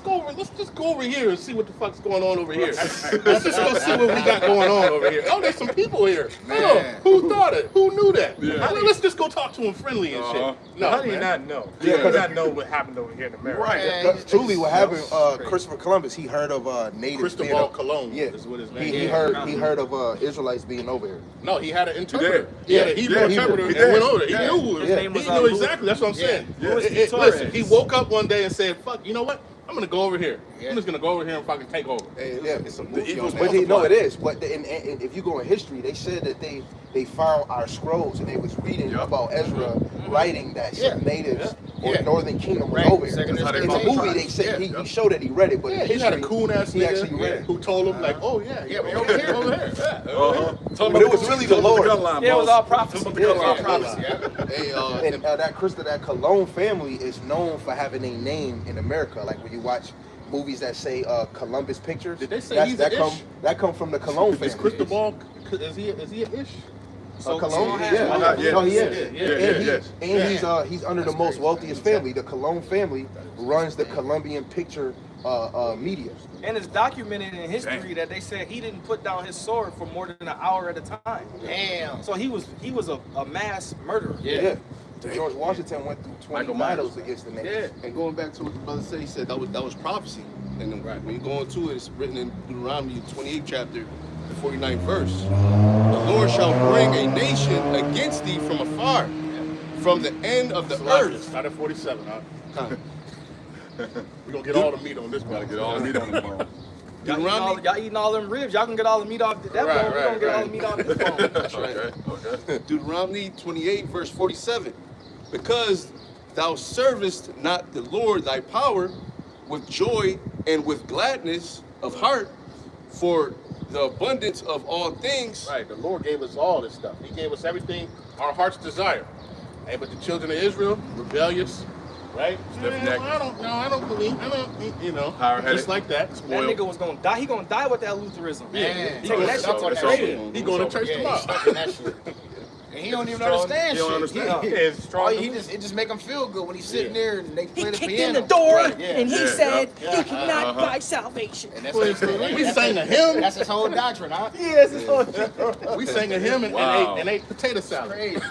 just go over here and see what the fuck's going on over here. Let's just go see what we got going on over here. Oh, there's some people here. Oh, who thought it? Who knew that? Yeah. Let's just go talk to them friendly and shit. No, How do you man. not know? Yeah, You do not know what happened over here in America. Right. Truly, what happened? Christopher Columbus, he heard of natives. being Cristobal up- Colon Yeah, is what his name he is. heard of Israelites being over here. No, he had an interpreter. He He had a did. Hebrew Yeah, interpreter he and did. went over there. He Yeah. knew who it was. His name was, He knew exactly. That's what I'm saying. Listen, he woke up one day and said, "Fuck, you know what? I'm gonna go over here. I'm just gonna go over here and fucking take over." Hey, Yeah. it's a The movie Eagles on But that. no, it is. But and if you go in history, they said that they found our scrolls and they was reading about Ezra writing that some natives or Yeah. Northern Kingdom was Right. over here. Second In and the third movie, tribes. they said Yeah. he showed that he read it, but Yeah, in he had a history, coon ass he actually read nigga it. who told him like, oh yeah, Yeah, we over here. over here. Yeah. But it was really the Lord. Yeah, it was all prophecy. Tell 'em about the gun line, prophecy. Yeah. And that Cologne family is known for having a name in America. Like when you watch movies that say Columbus Pictures, Did they say he's that an come ish? that come from the Cologne family. Is Cristobal, is he an ish? So Cologne, Small has yeah, one. no, he is, Yeah. and he's under the most wealthiest family. The Cologne family runs the Colombian picture media. And it's documented in history that they said he didn't put down his sword for more than an hour at a time. Damn. So he was a mass murderer. Yeah. George Washington went through 20 Michael Myers. battles against the natives. And going back to what the brother said, he said that was prophecy. And then when you go into it, it's written in Deuteronomy 28th chapter, the 49th verse. The Lord shall bring a nation against thee from afar, from the end of the earth. Start at 47, huh? We're gonna get all the meat on this one. Gotta get all the meat on the bone. Y'all eating all them ribs. Y'all can get all the meat off that bone. Right, We're gonna get all the meat off this bone. That's right. Okay. Deuteronomy 28, verse 47. Because thou servest not the Lord thy power with joy and with gladness of heart for the abundance of all things. Right, the Lord gave us all this stuff. He gave us everything our hearts desire. Hey, but the children of Israel, rebellious, right? Stiff-necked. I don't believe, you know, Power-headed. just like that. That nigga was gonna die. He gonna die with that Lutheranism. Man. He Taking gonna that shit to the that's grave. all. He going to church Yeah, tomorrow. he's stuck in that shit. And he don't even Strong- understand he don't shit. understand. Yeah. Yeah, it's strong. It just make him feel good when he's sitting there and they play He the kicked piano. in the door Right, yeah. and he Yeah, said, yeah. "You cannot buy salvation." And that's We sang a hymn. That's his whole doctrine, huh? Yes, it's all We sang a hymn Wow. and ate potato salad. Crazy.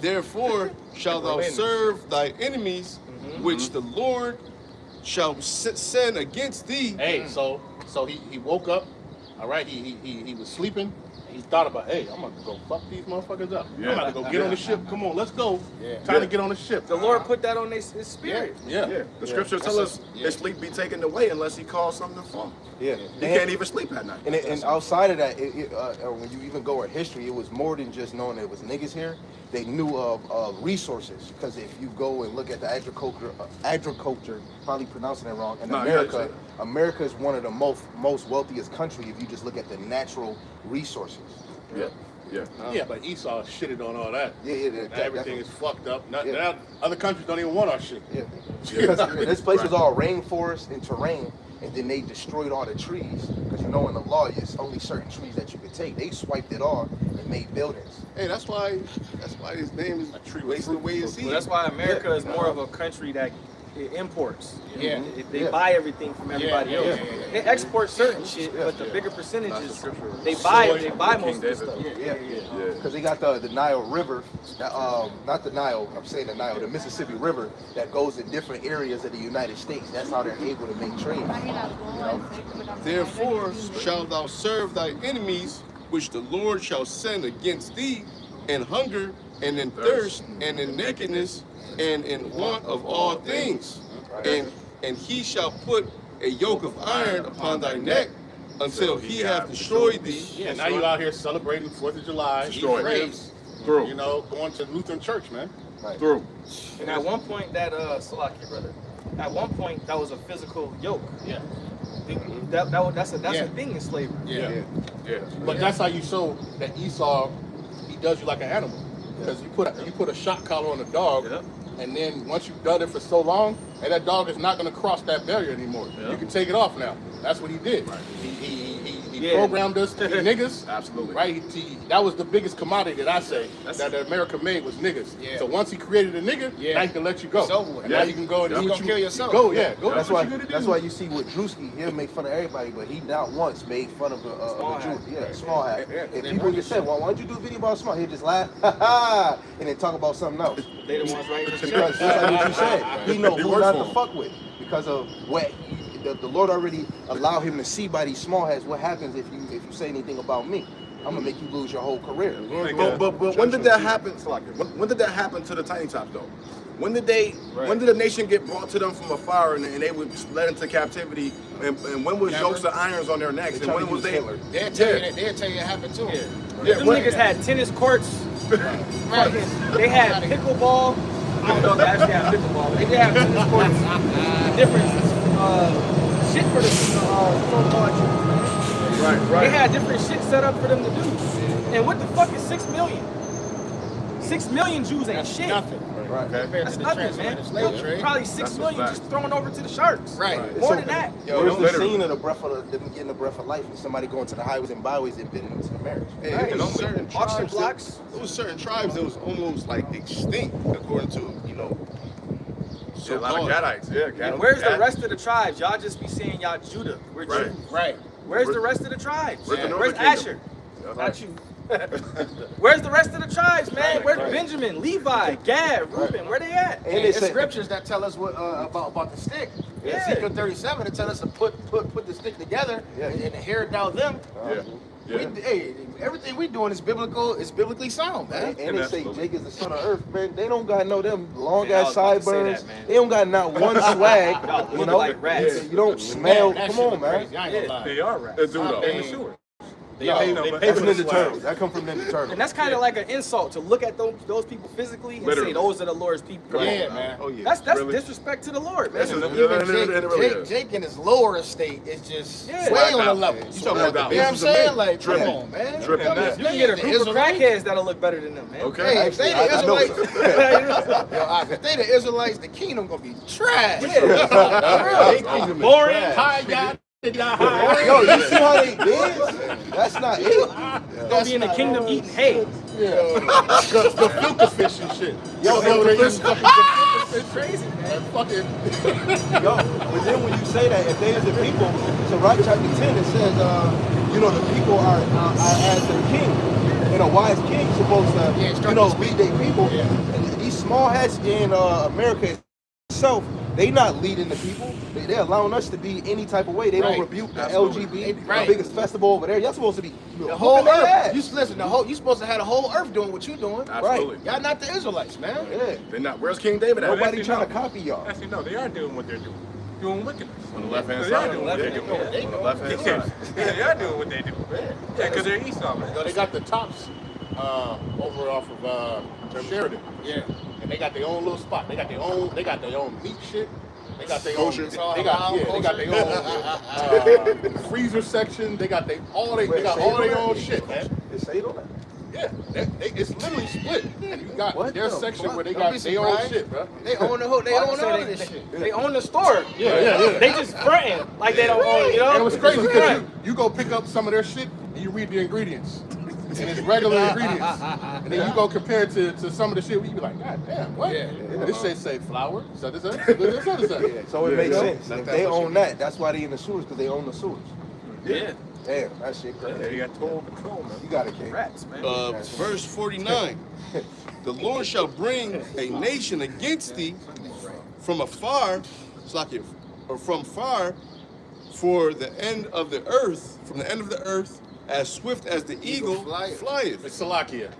Therefore shalt thou serve thy enemies, which the Lord shall send against thee. Hey, so he woke up, all right, he was sleeping. He thought about, hey, I'm gonna go fuck these motherfuckers up. I'm gonna go get on the ship. Come on, let's go. Yeah. Time to get on the ship. the Lord put that on his spirit. Yeah. The scriptures tell us his sleep be taken away unless he calls something to fall. Yeah. He can't even sleep at night. And outside of that, when you even go in history, it was more than just knowing there was niggas here. They knew of resources, because if you go and look at the agriculture, probably pronouncing it wrong, in No, America, yeah, America is one of the most wealthiest country if you just look at the natural resources. Yeah. Yeah. Yeah, but Esau shitted on all that. Yeah, Now everything is fucked up. Now other countries don't even want our shit. Yeah. Because this place was all rainforest and terrain, and then they destroyed all the trees. Because you know in the law, it's only certain trees that you could take. They swiped it all and made buildings. Hey, that's why his name is wasting away his seed. Well, that's why America is more of a country that imports. Yeah. They buy everything from everybody else. They export certain shit, but the bigger That's percentages the scripture. they buy King most of the David. stuff. Yeah. Because they got the Nile River, not the Nile, I'm saying the Nile, the Mississippi River that goes in different areas of the United States. That's how they're able to make trade. Therefore shalt thou serve thy enemies, which the Lord shall send against thee, in hunger, and in thirst, and in nakedness, and in want of all things. And he shall put a yoke of iron upon thy neck, until he have destroyed thee. Yeah, now you out here celebrating 4th of July, Destroyed. eating grapes, Through. you know, going to Lutheran church, man. Through. And at one point, Salaki, brother, at one point that was a physical yoke. Yeah. That's a thing in slavery. Yeah. Yeah. But that's how you show that Esau, he does you like an animal. Because you put a shock collar on a dog, and then once you've done it for so long, and that dog is not going to cross that barrier anymore. You can take it off now. That's what he did. He programmed us to be niggas. Absolutely. Right? That was the biggest commodity that I say that America made was niggas. Yeah. So once he created a nigga, now he can let you go. It's over with. And now you can go and do You what gonna kill yourself. Go, go. That's do what why. you gotta That's do. why you see with Drewski, he'll make fun of everybody, but he not once made fun of a Jew. Yeah, small hat. And people just said, "Well, why don't you do a video about small?" He'll just laugh, ha ha, and then talk about something else. They the ones writing this Because shit. just like what you said, he know He who works not for to him. fuck with because of what the Lord already allowed him to see by these small hats. What happens if you say anything about me? I'm gonna make you lose your whole career. But when did that happen? When did that happen to the Tiny Tops though? When did the nation get brought to them from afar and they were led into captivity? And when was yokes of irons on their necks? And when was they? They'll tell you that. They'll tell you it happened too. Them niggas had tennis courts. Fucking, they had pickleball. don't know if they actually have pickleball, but they did have tennis courts. Different shit for the so-called Jews, man. Right. They had different shit set up for them to do. And what the fuck is 6 million? 6 million Jews ain't shit. Nothing. Right. Compared That's to the nothing, man. transatlantic slave trade. Probably 6 That's a million fact. just thrown over to the sharks. Right. More than that. Where's the literally. scene of the breath of them getting the breath of life and somebody going to the highways and byways and bidding into the marriage? Hey, Right. it was certain Auction tribes blocks. There was certain tribes that was almost like extinct, according to Yeah, a lot of Gadites. Yeah, Gad. Where's the rest of the tribes? Y'all just be saying y'all Judah. We're Right. Jews. Right. Where's the rest of the tribes? Where's the Where's Northern Asher? Kingdom? Not you. Where's the rest of the tribes, man? Where's Benjamin, Levi, Gad, Reuben? Where they at? And And they it's say, scriptures that tell us what about the stick. Yeah. Ezekiel 37 to tell us to put the stick together and inherit out them. Yeah. Hey, everything we doing is biblical. It's biblically sound, man. and they say absolutely. Jake is the son of earth, man. They don't got them long Man, I ass was about to say sideburns. that, man. They don't got not one swag. Y'all You look know, like rats. you don't smell. That Come shit on, look man. crazy. I ain't gonna lie. They are rats. They do though. I In the mean, sewer. No, pay that's for the Ninja swag. Turtles. That come from Ninja Turtles. And that's kind of like an insult to look at those people physically and Literally. say those are the Lord's people. Yeah, man. Oh yeah. That's Really? disrespect to the Lord, man. That's Even it really is. Jake in his lower estate is just Yeah. way on the Out. level. You talking about You know what I'm saying? Like, come Dripping. on, man. Dripping. Come on, You can get a the group of Israelites. crackheads that'll look better than them, man. Okay. Hey, if they the I know Israelites, yo, if they the Israelites, the kingdom gonna be trash. Boring. Hi, God. Yo, you see how they dance? That's not it. Gonna be in the kingdom eating hay. The filter fish and shit. Yo, they it's fucking Crazy, man. fucking. Yo, but then when you say that, if they is the people, so right chapter 10, it says, the people are as their king. And a wise king supposed to, lead their people. And these small hats in America itself, they not leading the people. They're allowing us to be any type of way. They don't rebuke the Absolutely. LGB, Right. the biggest festival over there. Y'all supposed to be The whole whooping their earth. ass. You listen. You supposed to have the whole earth doing what you doing. Absolutely. Y'all not the Israelites, man. Yeah. They're not. Where's King David at? Nobody Actually, trying no. to copy y'all. Actually, no, they are doing what they're doing wickedness. On the left hand They side. are doing Yeah, what they're good doing. point. On the left hand Yeah, side. they are doing what they do. Yeah, because they're Esau, man. They got the tops over off of Sheridan. Yeah. And they got their own little spot. They got their own meat shit. They got their Kosher. own. It's all They got halal, their own freezer section. They got all their own shit, man. They say it on that. Yeah, it's literally split. And you got What their the section fuck? where they Don't got be their own surprised. shit, bro. They own the whole. They Well, own I'm all saying of this shit. They own the store. Yeah. They just fronting like they don't own it, you know? And it was crazy Just because front. you go pick up some of their shit and you read the ingredients. And it's regular ingredients. And then you go compare it to some of the shit where you be like, God damn, what? Yeah. This shit say flour, such and such, this other stuff. So it makes Yeah. sense. If they own that, that's why they in the sewers, because they own the sewers. Yeah. Damn, that shit Yeah, crazy. you got total control, man. You got it, King. Rats, man. Verse 49. The Lord shall bring a nation against thee from afar, or from far, for the end of the earth, from the end of the earth, as swift as the eagle flieth. It's Salakia.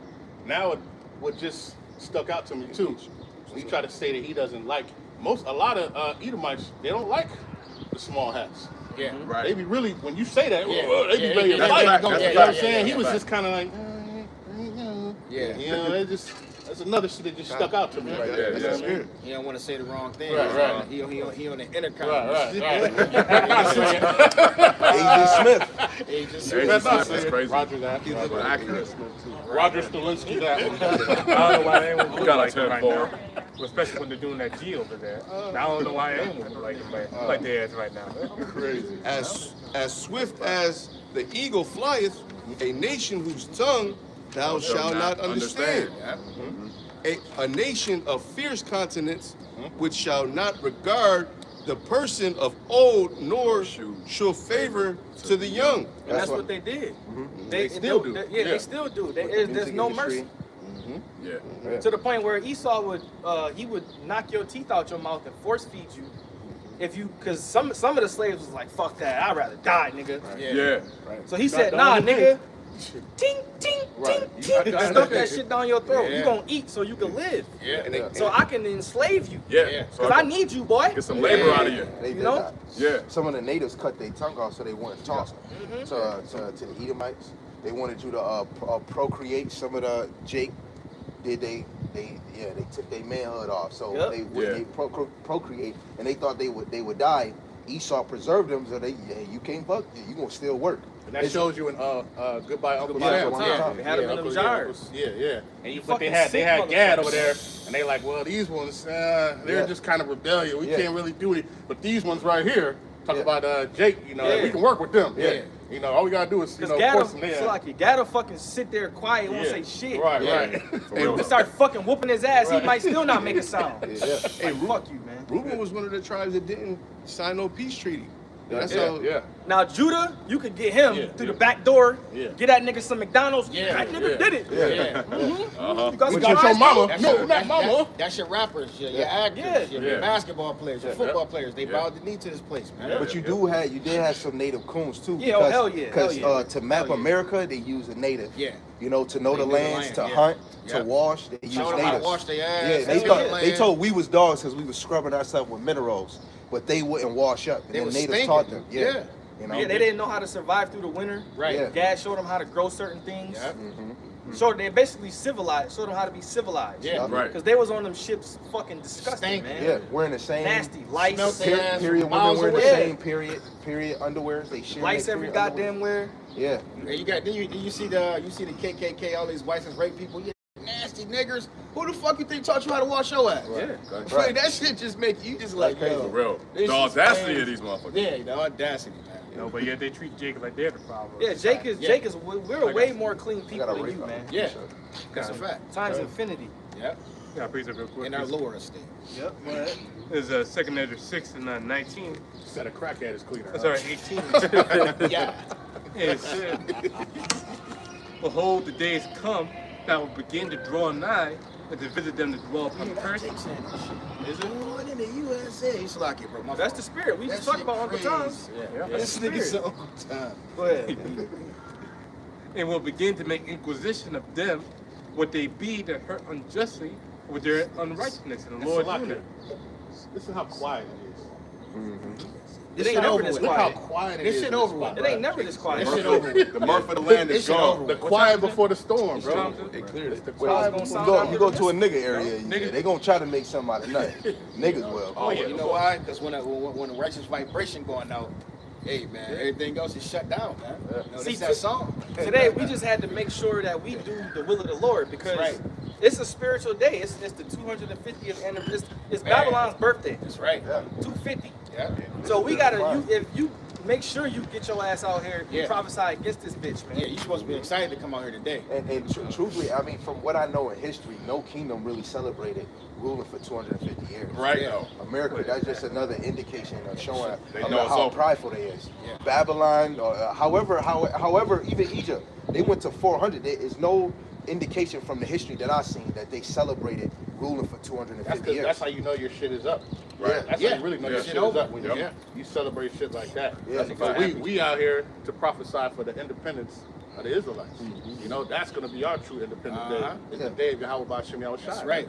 Now what just stuck out to me too. When he tried to say that he doesn't like a lot of Edomites, they don't like the small hats. Yeah. Right. They be really, when you say that, Yeah. they be Yeah, ready to yeah, fight. yeah, You know yeah, what I'm yeah, saying? yeah, He was yeah. just kind of like, Yeah. you know, that's another shit that just stuck out to me right there. Yeah, You know what I mean? He don't want to say the wrong thing. Right. He on the intercom. Right. Agent Smith. Agent Smith, that's crazy. Roger that. But accurate. Roger Stilinski that one. I don't know why they ain't want to We got a like it right 10-4. now. Especially when they're doing that G over there. I don't know why they ain't want to like it like they ass right now. Crazy. As swift as the eagle flieth, a nation whose tongue thou shalt not understand. A nation of fierce continents, which shall not regard the person of old, nor show favor to the young. And that's what they did. They still do. They still do. There's no mercy. Yeah. To the point where Esau would he would knock your teeth out your mouth and force feed you. If you, cause some of the slaves was like, fuck that, I'd rather die, nigga. Yeah. So he said, nah, nigga. Ting, ting, ting, ting. Right. Stuff that shit down your throat. You gonna eat so you can live. Yeah. So I can enslave you. Yeah. Cause I need you, boy. Get some labor out of you. They You did know? that. Yeah. Some of the natives cut their tongue off so they wouldn't talk to the Edomites. They wanted you to procreate. Some of the Jake did they they took their manhood off, so Yep. they procreate, and they thought they would die. Esau preserved them, so you can't fuck, you gonna still work. And that shows you in Goodbye Uncle Goodbye, Sam. Uncle Sam. They had them in them jars. Yeah. And but Fucking they sick had Gad over motherfuckers. there, and they like, well, these ones, they're just kind of rebellion. We can't really do it. But these ones right here, talk about Jake, we can work with them. Yeah. All we gotta do is, Because force them Gad'll, there. like Gad'll fucking sit there quiet and won't say shit. Right. And we start fucking whooping his ass, he might still not make a sound. Hey, Fuck you, man. Reuben was one of the tribes that didn't sign no peace treaty. That's how. Now Judah, you could get him through the back door, get that nigga some McDonald's. That nigga did it. You got some your mama. That's mama. That's your rappers, your actors, your basketball players, your football players. They bowed the knee to this place, man. But you did have some native coons too. Yeah, oh, hell yeah, hell Because to map America, they use a native. Yeah. To know the lands, to hunt, to wash, they use Show them how to natives. wash their ass. Yeah, they told we was dogs because we was scrubbing ourselves with minerals, but they wouldn't wash up. And They then was natives stinking. taught them. Yeah. Yeah, they didn't know how to survive through the winter. Right. Yeah. Gad showed them how to grow certain things. Yeah. So they basically civilized, showed them how to be civilized. Yeah. Right. Because they was on them ships fucking disgusting, Stank. man. Yeah, wearing the same Nasty, lice. Smelt their ass period. Women miles wearing the away. same period underwears. They share Lice their every period goddamn where. underwear. Yeah. And you see the KKK, all these white and rape people. Yeah, nasty niggers. Who the fuck you think taught you how to wash your ass? Yeah. Right. That shit just make you just like crazy. yo, For real. this The is audacity crazy. of these motherfuckers. Yeah, the audacity, man. But yet they treat Jake like they're the problem. Yeah, Jake is. We're way more clean people got a than rape you, on man. it. Yeah, that's a fact. Times infinity. Yep. Yeah, please real quick. In our lower estate. Yep. Go ahead. There's 2nd Ezra 6 and 19. Said a crackhead is cleaner. Sorry, 18. Yeah. It said, behold, the days come that will begin to draw nigh and to visit them that dwell upon the earth. Is it going in the USA? It's like it, bro. That's the spirit. We just talked about Uncle Tom's. Yeah. This nigga's so Uncle Tom. Go ahead. And will begin to make inquisition of them what they be that hurt unjustly with their unrighteousness. And the Lord doing it. This is how quiet it is. It ain't never this Look how quiet. quiet it This is. shit in over spot, with. It ain't never this quiet. This shit over with. The mirth of the land This is shit gone. over The with. quiet before the storm, bro. They cleared it. Gonna sound out You go to a here. nigga area, they gonna try to make something out of nothing. Niggas will. Oh, you know why? Because when the righteous vibration going out, hey man, everything else is shut down, man. You know, See, this that song. Today we just had to make sure that we do the will of the Lord because Right. it's a spiritual day. It's the 250th anniversary. It's Man. Babylon's birthday. That's right. 250. Yeah. So we gotta. If you make sure you get your ass out here and prophesy against this bitch, man. Yeah, you supposed to be excited to come out here today. And truthfully, I mean, from what I know in history, no kingdom really celebrated ruling for 250 years. Right. Yeah. America, that's just another indication of showing They know it's how over. prideful they is. Yeah. Babylon, however, even Egypt, they went to 400. There is no indication from the history that I've seen that they celebrated ruling for 250 years. That's how you know your shit is up. Right. That's how you really know your Yeah. shit is up when you, Yeah. you celebrate shit like that. Yeah. That's because we out here to prophesy for the independence of the Israelites. You know, that's going to be our true independence day. It's the day of Yahweh Ba'Shem Yahushua. That's right.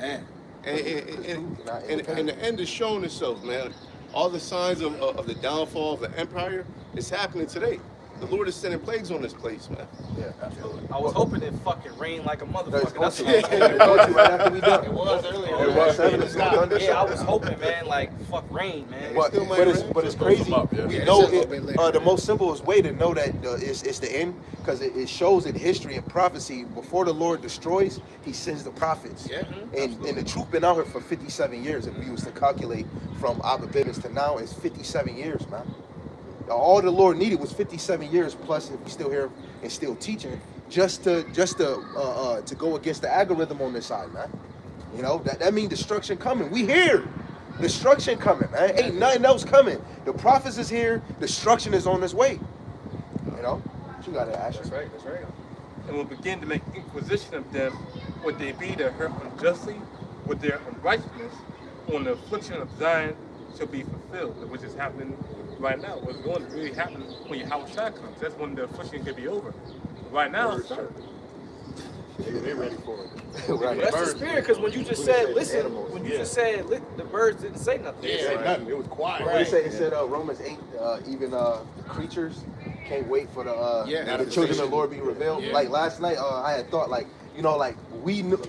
Man. And the end has shown itself, man. All the signs of the downfall of the empire is happening today. The Lord is sending plagues on this place, man. Yeah, absolutely. I was hoping it fucking rained like a That's motherfucker. That's supposed what to I be. was Right after we done. It was earlier. It was. It It's stopped. thunder. Yeah, I was hoping, man. Like fuck rain, man. But it's crazy. them up, yeah. We Yeah, know it's a little bit later. the most simplest way to know that it's the end because it shows in history and prophecy before the Lord destroys, He sends the prophets. Yeah. And the truth been out here for 57 years. If we was to calculate from Abba Bivens to now, it's 57 years, man. All the Lord needed was 57 years plus if we still here and still teaching just to go against the algorithm on this side, man. You know, that means destruction coming. We here. Destruction coming, man. Ain't nothing else coming. The prophets is here. Destruction is on its way. You know? What you got to ask? That's right. That's right. And will begin to make inquisition of them what they be that hurt unjustly with their unrighteousness on the affliction of Zion shall be fulfilled, which is happening right now. What's going to really happen when Yahweh Shai comes. That's when the affliction could be over. Right now, it's starting. They ready for it. Right. That's the spirit, because when you just said, listen, when you just said, the birds didn't say nothing. They didn't say nothing. It was quiet. It said Romans 8, even creatures can't wait for the children of the Lord be revealed. Yeah. Like last night, I had thought like, you know, like we knew,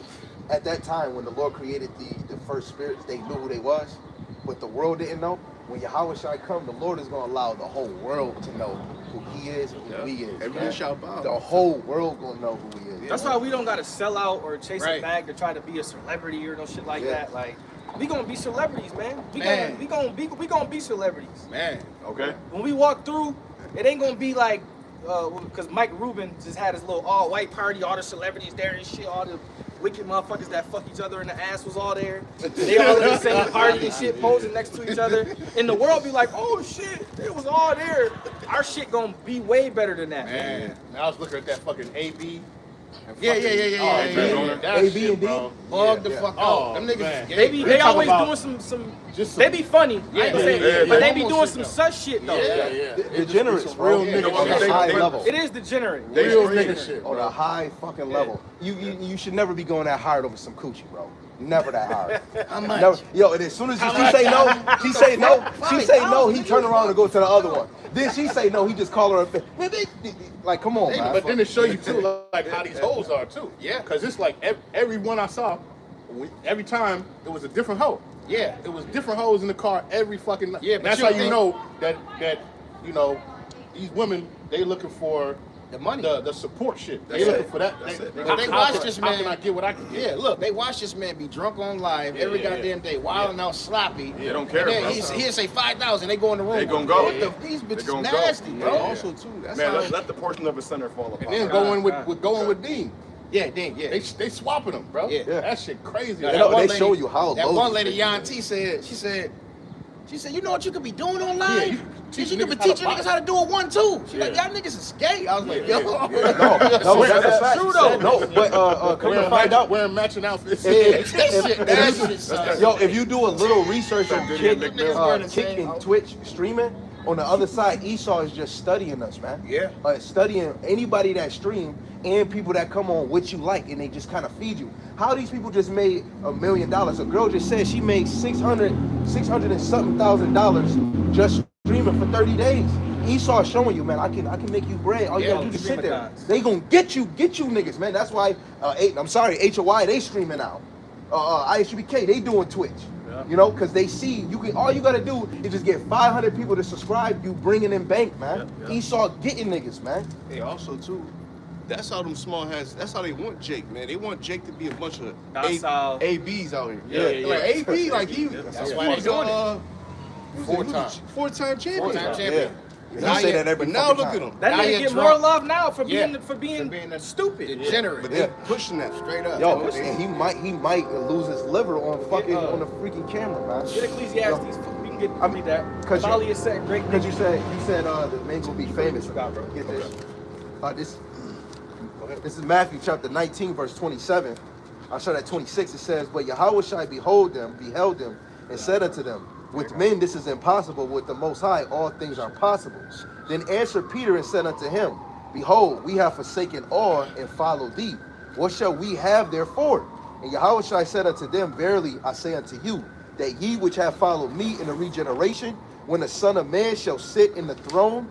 at that time when the Lord created the first spirits, they knew who they was, but the world didn't know. When Yahweh Shai come, the Lord is gonna allow the whole world to know who He is and who He is. Everyone shall bow. The whole world gonna know who He is. That's why we don't gotta sell out or chase a Right. bag to try to be a celebrity or no shit like Yeah. that. Like, we gonna be celebrities, man. We gonna be celebrities. Man. Okay. When we walk through, it ain't gonna be like, because Mike Rubin just had his little all-white party, all the celebrities there and shit, all the wicked motherfuckers that fuck each other in the ass was all there. They all in the same party and shit, posing next to each other. And the world be like, oh shit, it was all there. Our shit gonna be way better than that. Man, I was looking at that fucking AB. Yeah. That AB shit, and D? bro. Bug the fuck Oh, out. Them niggas man. is gay. They talking always about doing some just some- they be funny, I ain't gonna say, yeah, but yeah. they be doing some such shit though. Yeah. Degenerates, bro. real niggas. On a high level. It is degenerate. Real nigga shit, On a high fucking level. You should never be going that hard over some coochie, bro. Never that hard. How much? Never. Yo, and as soon as she say no, he turn around and go to the other one. Then she say no, he just call her up. Like, come on, man. But then it show you too, like how these hoes are too. Yeah. Cause it's like every one I saw, every time it was a different hoe. Yeah. It was different hoes in the car every fucking night. Yeah, but That's you how you think- know that you know these women, they looking for The money. the support shit. They That's looking it. for that. That's it. But they watch this How man. can I get what I can get? Yeah, look, they watch this man be drunk on live every yeah, goddamn day, wilding out sloppy. They don't care, And then bro. he'll say 5,000. They go in the room. They gonna go. What the, these They bitches gonna go. nasty, Yeah. bro. Yeah. Also, too, that's Man, how let the portion of his center fall apart. And then going with Dean. Yeah, dang, yeah. They swapping them, bro. Yeah. That shit crazy. Now, They that know- one they lady- show you how That low one this lady, shit Yan is. T, she said, you know what you could be doing online? Yeah, you She teach could be niggas how to teaching niggas how to do it 1-2. She like, y'all niggas is gay. I was like, yo. No, that's a fact. true, though. No, but come to find out. wearing matching outfits. If you do a little research on Good Kick, Nick Mills. Kick and Twitch streaming, on the other side, Esau is just studying us, man. Yeah. Studying anybody that stream and people that come on what you like, and they just kind of feed you. How these people just made $1 million? A girl just said she made $600 and something thousand just streaming for 30 days. Esau is showing you, man, I can make you bread. All you gotta do is sit there. They gonna get you niggas, man. That's why HOI, they streaming now. ISUBK, they doing Twitch. You know, because they see all you gotta do is just get 500 people to subscribe, you bringing in bank, man. Esau getting niggas, man. Hey, also too, that's how them small hands. That's how they want Jake, man. They want Jake to be a bunch of Docile. ABs out here. Yeah. Like AB, like he. That's why they doing it. Four-time champion. Four-time champion. You say that every But now fucking look time. at him. That Now nigga you're get drunk. more love now for being a stupid. Degenerate. But they pushing that Straight up. Yo, and he might lose his liver on fucking on the freaking camera, man. Get Ecclesiastes. We can get I mean that. cause Folly is said great. Because you said the man gonna be famous. Get this. This is Matthew chapter 19, verse 27. I'll show that 26. It says, "But Yahweh shall beheld them, and said unto them, With men this is impossible, with the Most High all things are possible. Then answered Peter and said unto him, Behold, we have forsaken all and followed thee. What shall we have therefore? And Yahweh said unto them, Verily I say unto you, that ye which have followed me in the regeneration, when the Son of Man shall sit in the throne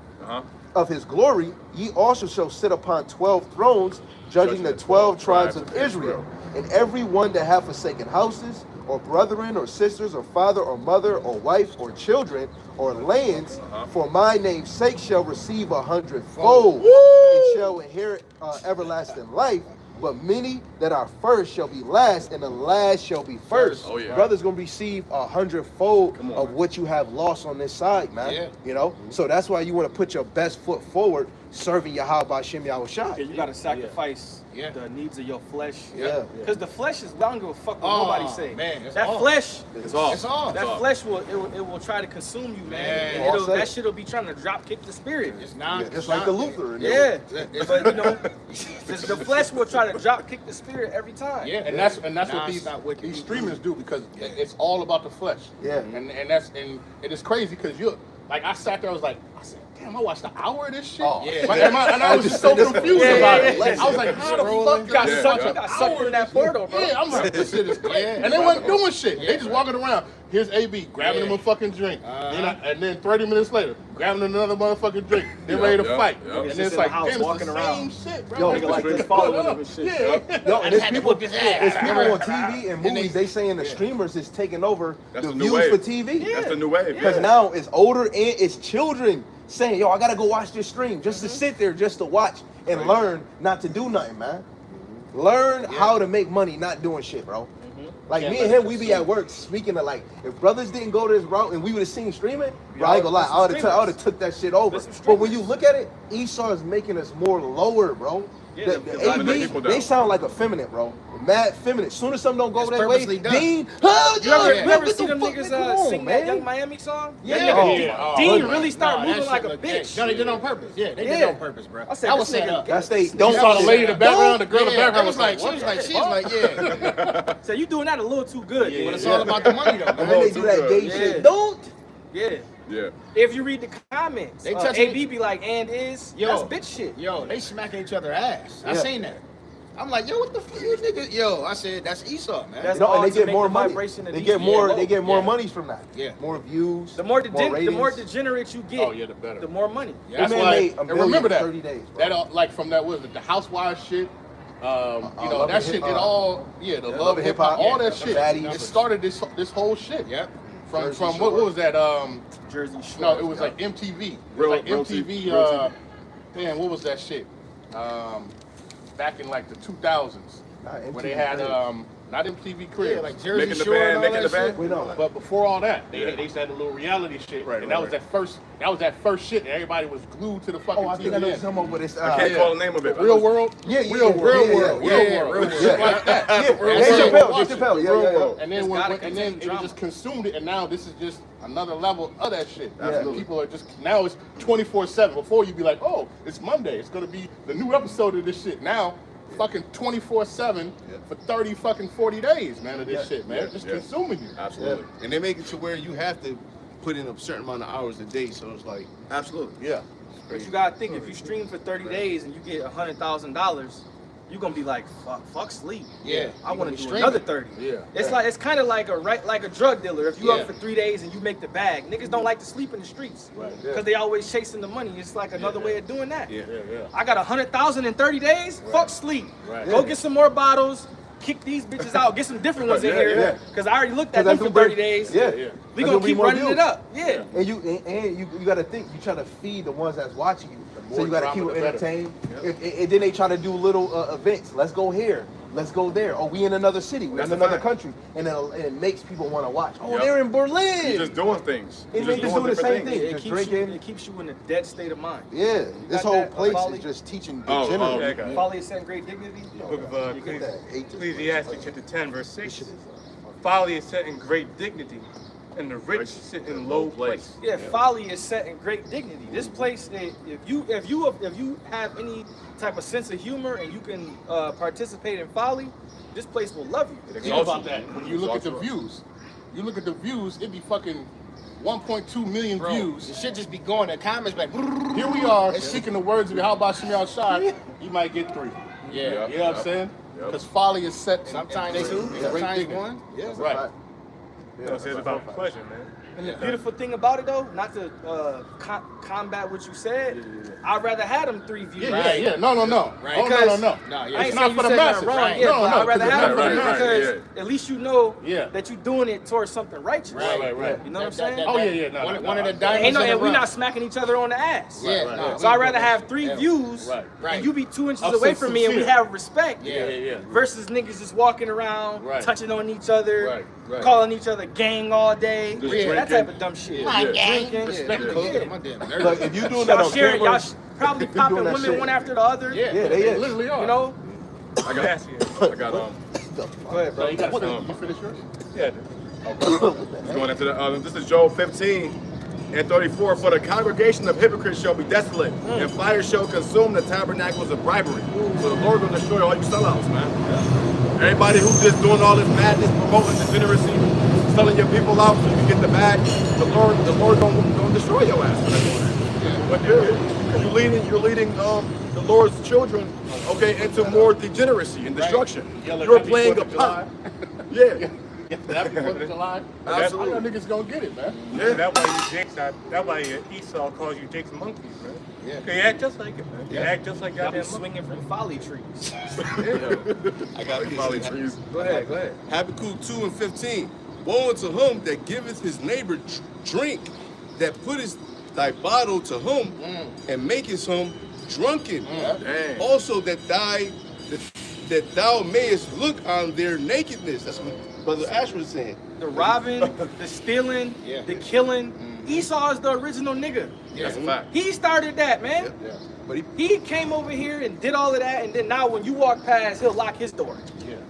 of his glory, ye also shall sit upon 12 thrones, judging the 12 tribes of Israel. And every one that hath forsaken houses, or brethren, or sisters, or father, or mother, or wife, or children, or lands, for my name's sake shall receive 100-fold, and shall inherit everlasting life. But many that are first shall be last, and the last shall be first. Oh, yeah. Brothers gonna receive 100-fold of what you have lost on this side, man. Yeah. You know, so that's why you want to put your best foot forward, serving Yahweh Hashem Yahushua. You gotta sacrifice the needs of your flesh. Yeah. Because the flesh is, I don't give a fuck what Oh, nobody say. man, it's that off. flesh, It's on. that flesh will try to consume you, man. Man. And All that set. shit'll be trying to drop kick the spirit. It's not. Just like the Luther. Yeah, but you know, the flesh will try to drop kick the spirit every time. Yeah, and that's Nah, what it's not wicked. these streamers do, because it's all about the flesh. Yeah. And it is crazy because I sat there, I was like, damn, I watched an hour of this shit. Oh, yeah. And I was just so confused Yeah, about yeah, it. yeah. I was like, how the fuck You got did I sucked, watch you an got hour sucked of in that this portal, bro. Yeah, I'm like, this shit is crazy. Yeah. And they wasn't doing shit. They just walking around. Here's AB, grabbing Yeah. him a fucking drink. And then 30 minutes later, grabbing another motherfucking drink. They're ready to fight. Yep. And Just then it's in like, the house, damn, it's walking the around. same shit, bro. Yo, Like, nigga like what's this going following on? him and shit. Yeah. Yo, and there's had to people, whip his ass. it's people on TV and movies. They saying the streamers is taking over That's the the new views wave. for TV. That's the new wave. Because now it's older and it's children saying, yo, I gotta go watch this stream just to sit there, just to watch and learn not to do nothing, man. Learn how to make money, not doing shit, bro. Like Can't me and let him, it we be consume. at work speaking of like, if brothers didn't go this route and we would have seen streaming, bro, all I ain't gonna lie, listen I would streamers. have took that shit over. Listen But when you look at it, Esau is making us more lower, bro. Yeah, The they're dumbing AB, people down. they sound like effeminate, bro. Mad feminine. As soon as something don't go It's that way, purposely done. Dean, You ever what see the them fuck, niggas come on, sing man. that Young Miami song? Yeah. That nigga Yeah. Dean Oh, really start Nah, moving that like shit a look- bitch. No, they did it on purpose. Yeah, they did it Yeah. on purpose, bro. I said, That was this set nigga up. That's they You don't saw the lady in the background, the girl in the Yeah, that background was like, she what was the like, she was like, yeah. So you doing that a little too good. But it's all about the money, though, And man. then they do that gay Yeah. shit. Don't. Yeah. Yeah. If you read the comments, They touching- AB be like, and is, Yo. that's bitch shit. Yo, they smacking each other ass. I Yeah. seen that. I'm like, yo, what the fuck, you niggas? Yo, I said, that's Esau, man. That's No, all and they to get make more the money. vibration of They these get more. people They get more Yeah. monies from that. Yeah. More views. The more ratings. degenerate you get, Oh, yeah, the better. the more money. Yeah, that's That man why. made a And million remember in that. 30 days, bro. That like from that was it the Housewives shit. You know Love that and shit. Hip- It all yeah. The yeah, love and hip hop. All yeah, that the shit. baddies. It started this whole shit. Yep. From Jersey from Shore. what was that? Jersey Shore. No, it was like MTV. It Real- was like real MTV. TV, real Damn, what was that shit? Back in like the 2000s, where they had not MTV Cribs. Yeah, like Jersey Making the Shore band, and all making that the band. shit. We know. But before all that, they Yeah. used to have a little reality shit, Right, and right, that was that first shit, and everybody was glued to the fucking Oh, I TV. think I know then. some of what it's. I can't call the name of it. Real World. Yeah, yeah, Real yeah, World. yeah, Real yeah, World. yeah, Real World. Real Shit like that. Yeah, And Dave so Chappelle, watch Dave it. Chappelle, yeah, Real yeah, yeah. World. And then It's when, gotta and then contain it drama. just consumed it, and now this is just another level of that shit. Absolutely. People are just now it's 24/7. Before you'd be like, oh, it's Monday. It's gonna be the new episode of this shit. Now, fucking 24/7 for 30 fucking 40 days, man, of this shit, man. Yeah, Just yeah. consuming you. Absolutely. And they make it to where you have to put in a certain amount of hours a day. So it's like, Absolutely. Yeah. But you gotta think, if you stream for 30 days and you get $100,000, you're gonna be like, fuck sleep. Yeah. I want to do streaming. another 30. Yeah. It's kind of like a drug dealer. If you Yeah. up for 3 days and you make the bag, niggas don't like to sleep in the streets Right. because they always chasing the money. It's like another way of doing that. Yeah. Yeah. I got 100,000 in 30 days. Fuck sleep. Right. Go get some more bottles. Kick these bitches out. Get some different ones in Yeah, here. yeah. Because I already looked at 'Cause them that's for what 30 they- days. Yeah. Yeah. We That's gonna gonna be keep more running views. it up. Yeah. And you got to think. You try to feed the ones that's watching you. So more you got to drama, keep the them better. entertained. And then they try to do little events. Let's go here. Let's go there. Oh, we in another city. We're That's in a another fact. country. And it makes people want to watch. Oh, Yep. they're in You're Berlin. just doing things. And You're they just do the different same things. thing. It Just keeps, you, drinking. it keeps you in a dead state of mind. Yeah. This got whole that, place Folly? is just teaching Oh, degenerate. okay, got it. Folly is set in great dignity. Book of You get that. Ecclesiastes chapter 10, verse 6. Folly is set in great dignity, and the rich sit in low place. Yeah, folly is set in great dignity. This place, if you have any type of sense of humor and you can participate in folly, this place will love you. Think about that. When you look at the views, it'd be fucking 1.2 million Bro, views. the shit just be going. The comments like, Here we are seeking the words of how about Shimmy outside? You might get 3. yeah. You know what I'm saying? Yep. Because folly is set. Sometimes in two, great sometimes dignity. one. Yeah. Right. You know, it's about pleasure, man. And the beautiful thing about it, though, not to combat what you said, I'd rather have them 3 views. Yeah. No. Right. Oh, Because- no. No, I yeah. ain't It's saying not you for the said nothing masses. wrong, Right. yeah, No, but no, I'd rather 'cause have it's them not for the because at least you know Yeah. that you're doing it towards something righteous. Right. You know what I'm saying? Oh, yeah. No, One of the Ain't diamonds. no, in the and we're rough. not smacking each other on the ass. Yeah. Right. Nah, So we I'd rather ain't have doing 3 that. views Right. and you be 2 inches Of away some from me and we sincere. have respect. Yeah. Versus niggas just walking around, Right. touching on each other, Right. calling each other gang all day. Just That drinking. type of dumb shit. My Drinking. Respect the code. My damn nerves. Like if you doing that Y'all on sharing, camera, y'all probably if you doing popping that women shit- one after the other. Yeah. Yeah, they is. Literally are. You know? I got Go ahead, So bro. you got you finish yours? Yeah. Going into the, this is Joel 15:34. For the congregation of hypocrites shall be desolate, and fire shall consume the tabernacles of bribery. So the Lord will destroy all you sellouts, man. Everybody who's just doing all this madness, promoting degeneracy, selling your people out so you can get the bag, the Lord don't destroy your ass for that. But you're leading the Lord's children, okay, into more degeneracy and destruction. You're playing a part. Yeah. Happy 4th of July. Absolutely. I know niggas gonna get it, man. Yeah. That's why you Jake's not. That's why Esau calls you Jake's monkeys, man. Yeah. They act just like it, man. They act just like Y'all be goddamn monkeys. swinging from folly trees. I got Folly trees. Go ahead. Habakkuk 2 and 15. Woe unto him that giveth his neighbor drink, that putteth thy bottle to him, and makest him drunken. Dang. Also that thou mayest look on their nakedness. That's what Brother Ash was saying. The robbing, the stealing, the killing. Esau is the original nigga. That's a fact. He started that, man. But He came over here and did all of that, and then now when you walk past, he'll lock his door.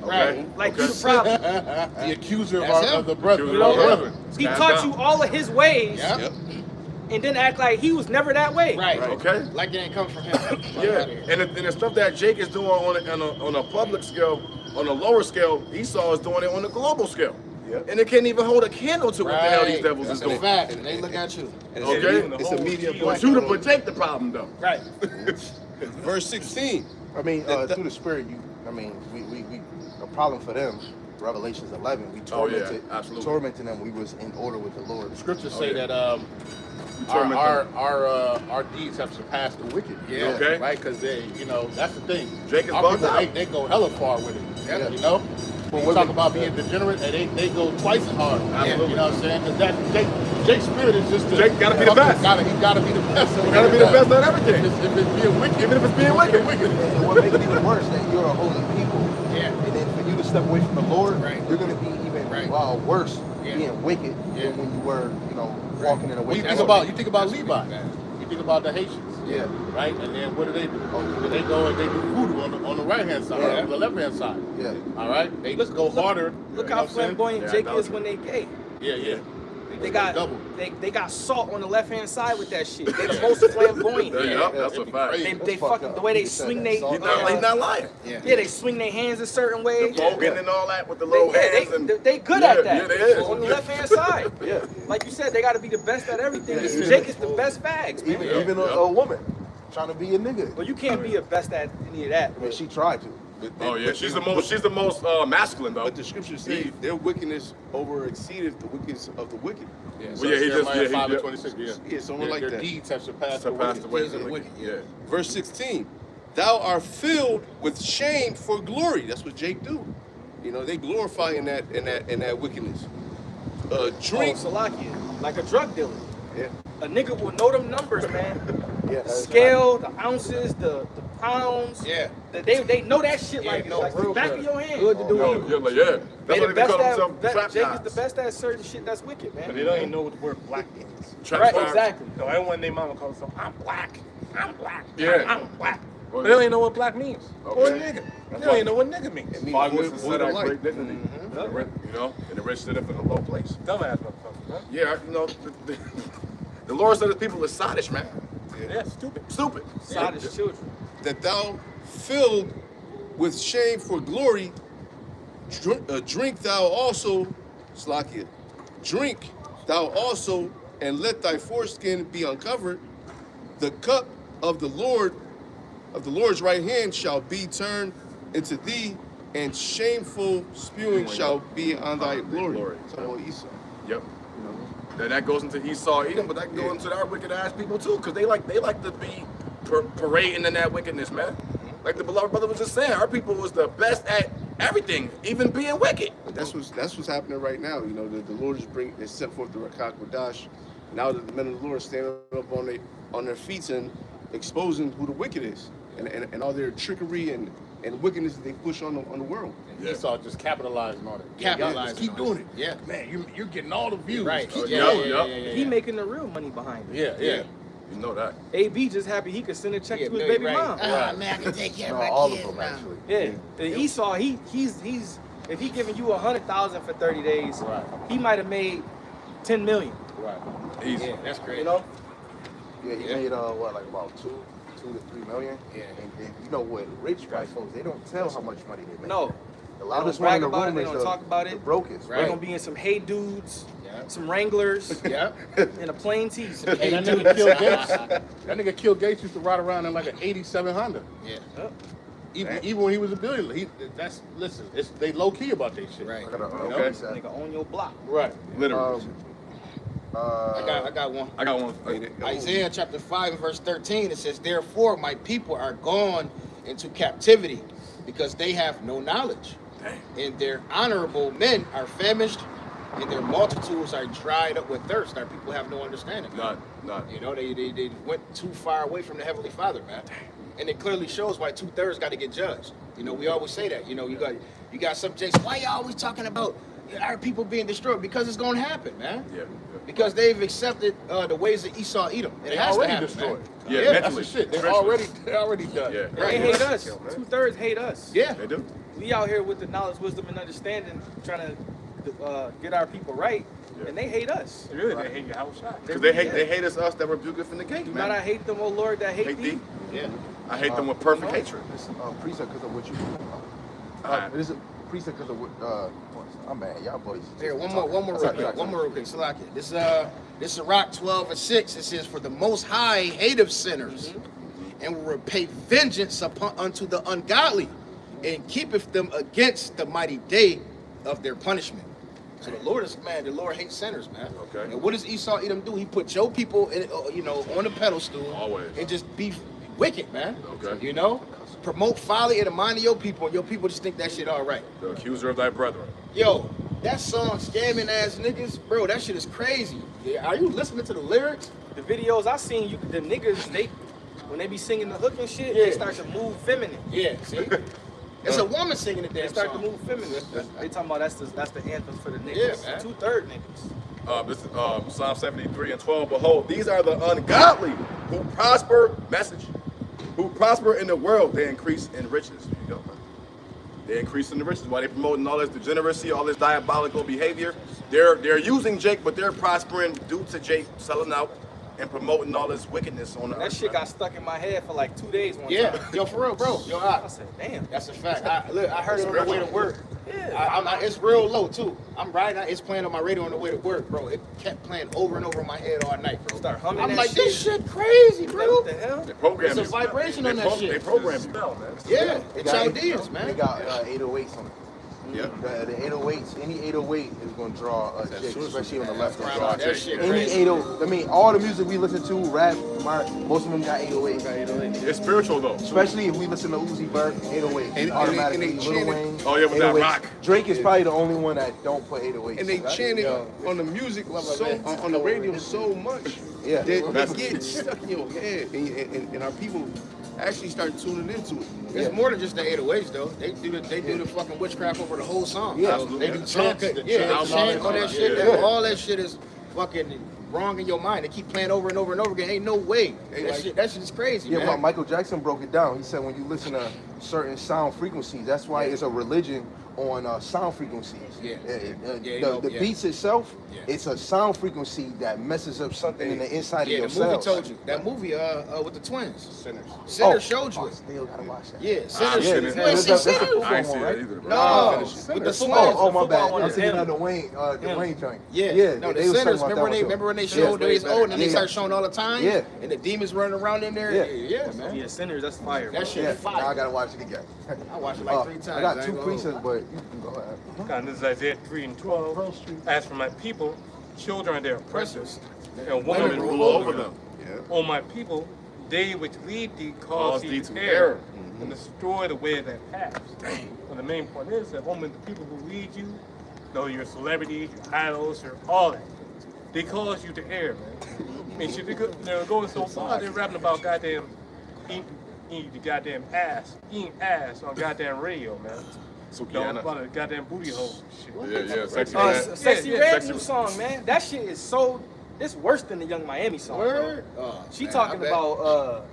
Okay. Like you the problem. The accuser That's of the brethren. You know, brethren. he Stand taught down. you all of his ways, Yep. and then act like he was never that way. Right. Okay. Like it ain't come from him. Yeah, and the stuff that Jake is doing on a public scale, on a lower scale, Esau is doing it on a global scale. Yep. And it can't even hold a candle to what the hell these devils That's is a doing. fact. And they look at you. And Okay. it's a media But point. you to protect the problem though. Right. Verse 16. I mean, through the Spirit, we a problem for them. Revelations 11, we Oh, yeah, tormented, absolutely. tormenting them. We was in order with the Lord. Scriptures Oh, say yeah. that torment our deeds have surpassed the wicked. Yeah. Okay. Right? Because that's the thing. Jake is Our bugged people, out. they go hella far with it. Yeah. You know? When we talk about being degenerate, and they go twice as hard. Absolutely. You know what I'm saying? Because Jake's spirit is just Jake gotta be the best. He gotta be the best. You gotta be the best at everything. If it's being wicked, Even if it's being wicked. And what makes it even worse, that you're a holy people. Yeah. And then for you to step away from the Lord, Right. you're going to be even worse being wicked than when you were, walking in a way. When you think about Levi, you think about the Haitians. Yeah. Right? And then what do? They go and they do voodoo on the right hand side, or on the left hand side. Yeah. All right? They just go harder. Look you know how what I'm saying? flamboyant Yeah, Jake is idolatry. when they gay. Yeah. They got double. they got salt on the left hand side with that shit. They the most flamboyant. Yep, that's a fact. They That's fucking fucked the way they up. swing You they said He's not lying. yeah, they swing their hands a certain way. Bogan and all that with the little hands and They good at that. Yeah, they is. On the left hand side. Yeah. Like you said, they got to be the best at everything. Jake is the best fags, man. Even a woman trying to be a nigga. Well, you can't be a best at any of that. I mean, she tried to. Oh yeah, she's the most masculine though. But the scriptures say their wickedness over exceedeth the wickedness of the wicked. Yeah, Well, yeah, he just- Jeremiah yeah, 5 he- and 26. Yeah, Yeah, something like their that. deeds have surpassed the surpassed the wicked. ways of the wicked. Yeah. Verse 16. Thou art filled with shame for glory. That's what Jake do. They glorify in that wickedness. Drink. Oh, Salakia, like a drug dealer. Yeah. A nigga will know them numbers, man. Yeah. The scale, the ounces, the pounds. Yeah. They know that shit like the back of your hand. Good to do. You're like, yeah. That's They what the they best call themselves. at Trap Jake is guys. the best at certain shit that's wicked, But man. they don't even know what the word black means. Trap Right, guys. exactly. No, everyone named mama calls themselves, I'm black. Yeah. I'm black. But they don't even know what black means. Or Okay. nigga. They don't even know what nigga means. Five Void- ways to void set of out light. great dignity. And the rich sit up in a low place. Dumbass motherfucker, huh? Yeah, the Lord said his people are sottish, man. Yeah, stupid. Stupid. Soddish children. That thou filled with shame for glory, drink thou also, Slakia, drink thou also, and let thy foreskin be uncovered. The cup of the Lord's right hand shall be turned into thee, and shameful spewing shall be on thy glory. So Esau. Yep. Then that goes into Esau, Edom, but that can go into our wicked ass people too, because they like to be parading in that wickedness, man. Like the beloved brother was just saying, our people was the best at everything, even being wicked. But that's what's happening right now. The Lord is set forth the Rakak Wadash. Now that the men of the Lord stand up on their feet and exposing who the wicked is and all their trickery and wickedness that they push on the world. And Esau just capitalizing on it. Capitalizing Just keep on doing it. it. Yeah. Man, you're getting all the views. Right. Keep Yeah, going. yeah, yeah, yeah, He yeah. making the real money behind it. Yeah. You know that. AB just happy he could send a check Yeah, to his million, baby right. mom. Ah, man, I can take care No, of my all kids of them now. actually. Yeah, the Esau, he's if he giving you 100,000 for 30 days, Right. he might have made 10 million. Right. Easy. Yeah, that's crazy. You know, Yeah, he made about 2 to 3 million. Yeah. And you know what? Rich white folks, they don't tell how much money they make. no, The they loudest don't one in brag the about it. room They is don't the, talk about the it. brokest. They're gonna be in some hey dudes. some Wranglers, Yeah. and a plain tee. Some Hey, that K2. nigga Kill Gates. That nigga Kill Gates used to ride around in like an '87 Honda. Yeah. Even when he was a billionaire, they low key about that shit. Right. I got a, Okay. Nigga on your block. Right. Literally. I got one. I got one. Isaiah chapter 5 and verse 13, it says, therefore my people are gone into captivity because they have no knowledge. And their honorable men are famished, and their multitudes are dried up with thirst. Our people have no understanding. Man. None. You know, they went too far away from the Heavenly Father, man. And it clearly shows why 2/3 got to get judged. You know, we always say that. You know, you got some jakes. Why y'all always talking about our people being destroyed? Because it's going to happen, man. Yeah. Because they've accepted the ways of Esau, Edom. It They has to already happen, destroyed. man. Yeah, Yeah, That's mentally. the shit. They Spiritually. already done. Yeah. They hate us. 2/3 hate us. Yeah. They do. We out here with the knowledge, wisdom, and understanding, trying to get our people right, Yeah. and they hate us. Really, they hate your house shot. Because they hate us that rebuke us from the gate, Do man. not I hate them, O Lord, that hate Hate thee. thee. Yeah. I hate them with perfect hatred. This precept because of what you. Alright. This is precept because of what. I'm mad, y'all boys. Here, one more real quick. Salaki. This is Sirach 12 and 6. It says, for the Most High hateth sinners, and will repay vengeance unto the ungodly, and keepeth them against the mighty day of their punishment. So the Lord hates sinners, man. Okay. And what does Esau Edom do? He put your people, on the pedestal, Always. and just be wicked, man. Okay. You know, promote folly in the mind of your people, and your people just think that shit all right. The accuser of thy brethren. Yo, that song, scamming ass niggas, bro, that shit is crazy. Yeah, are you listening to the lyrics? The videos I seen, the niggas, when they be singing the hook and shit, Yeah. they start to move feminine. Yeah, see? It's a woman singing the They damn start song. to move feminine. They talking about that's the anthem for the Yeah, niggas. man. 2/3 niggas. This is Psalm 73 and 12. Behold, these are the ungodly who prosper, who prosper in the world. They increase in riches. There you go, man. They increase in the riches. While they promoting all this degeneracy, all this diabolical behavior, they're using Jake, but they're prospering due to Jake selling out and promoting all this wickedness on the That earth, shit man. got stuck in my head for like 2 days one Yeah, time. yo, for real, bro. Yo, I said, damn. that's a fact. I heard it on the way to work. Yeah. It's real low, too. I'm riding, it's playing on my radio on the way to work, bro. It kept playing over and over in my head all night, bro. Start humming I'm that like, shit. this shit crazy, bro. What the hell? They program It's a you. vibration They on that shit. They program you. Yeah, it's got- Chaldeans, They man. got 808s on it. Yeah. The 808s, any 808 is going to draw a chick, especially on the left hand Bro, side. that shit Any crazy. 80, I mean, all the music we listen to, rap, most of them got 808s. It's spiritual though. Especially if we listen to Uzi Vert, 808. And Automatically, they Lil chant it. Wayne. Oh, yeah, with that 808s. rock. Drake is probably the only one that don't put 808s. And they chant it on the music on the radio so much Yeah. that it gets stuck in your head, and our people actually start tuning into it. It's more than just the 808s, though. They do the fucking witchcraft over the whole song. Yeah. They do Chants, chant, the yeah, chants, chant on that yeah. shit. Yeah. All that shit is fucking wrong in your mind. They keep playing over and over and over again. Ain't no way. That shit is crazy, Yeah, man. well, Michael Jackson broke it down. He said when you listen to certain sound frequencies, that's why it's a religion on sound frequencies. Yeah. The Yeah. beats itself, Yeah. it's a sound frequency that messes up something in the inside Yeah, of the your movie cells. told you. That movie with the twins. Sinners. Sinners showed you Oh, it. still gotta watch that. Yeah, I Sinners. seen You it. ain't seen That's the Sinners? football I ain't one, seen right? that either. bro. No, finish it. with the football- swans. Oh, my football bad. one I'm is thinking him. of the Wayne joint. Yeah, Yeah, no, they the was talking Sinners. about that one too. Remember when they showed they was way old and better. they Yeah. started showing all the time? Yeah. And the demons running around in there? Yeah. Yeah, man. Yeah, Sinners, that's fire. bro. That shit Yeah, fire. now I gotta watch it again. I watched it like 3 times. I got ain't 2 gonna precepts, hold but you can go ahead. God, this is Isaiah 3 and 12. As for my people, children are their oppressors, and women rule over them. O my people, they which lead thee cause thee to err, and destroy the way of that path. And the main point is that women, the people who lead you, though your celebrities, your idols, your all that, they cause you to err, man. I mean, shit, they're going so far, they're rapping about goddamn eating the goddamn ass, eating ass on goddamn radio, man. Sukiana. About a goddamn booty hole and shit. Yeah, sexy. Sexy Yeah, Red Sexy- new song, man. That shit is so. It's worse than the Young Miami song. bro. Word? Oh, She man, talking I bet. about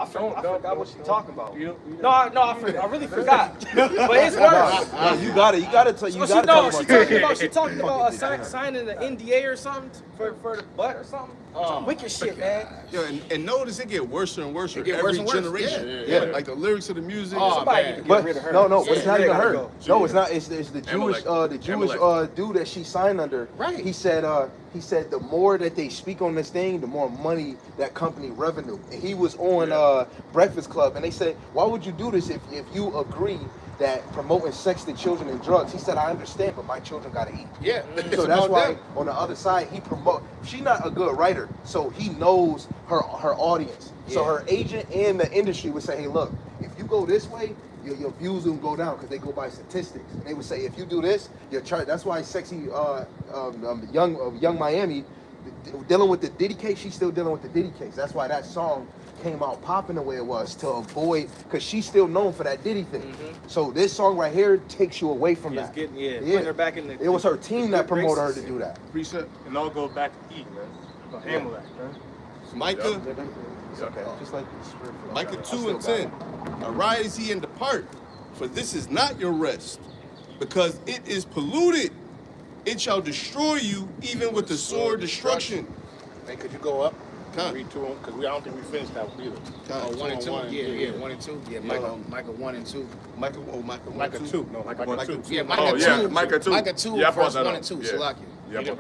I forgot what she talking about. I really forgot. But it's worse. Nah, you got it. You got to tell. You So got to tell she them. talking about signing the NDA or something for the butt or something. Some wicked shit, man. Yo, and notice it get worse and worse It with get every worse and worse, generation. yeah. Like the lyrics of the music. Oh, Somebody man. need to get But rid of her. no, but Yeah, it's not they even gotta her. go. No, it's not. It's the Jewish, Amalek. dude that she signed under. Right. He said the more that they speak on this thing, the more money that company revenue. And he was on Breakfast Club, and they said, why would you do this if you agree that promoting sex to children and drugs? He said, I understand, but my children gotta eat. Yeah. So that's why on the other side he promote. She's not a good writer, so he knows her audience. So her agent and the industry would say, hey, look, if you go this way, your views will go down because they go by statistics. And they would say, if you do this, your chart. That's why Sexy Young Miami dealing with the Diddy case. She's still dealing with the Diddy case. That's why that song came out popping the way it was, to avoid, because she's still known for that Diddy thing. So this song right here takes you away from that. Putting her back in the. It was her team that promoted her to graces. do that. Precept. And all go back to E, man. Amalek, man. Micah, It's okay. Just like the spirit flow. Micah I 2 still and got 10. it. Arise ye and depart, for this is not your rest, because it is polluted. It shall destroy you, even with the sword destruction. Hey, could you go up? Con. Read to them, because I don't think we finished that one either. Oh, 1 and 2? Yeah, 1 and 2. Yeah, Micah 1 and 2. Micah 2. No, Micah 2. Yeah, Micah Oh, 2. yeah, Micah 2. Micah 2, Yeah, I brought verse that 1 up. and 2. Yeah. Salakia. You didn't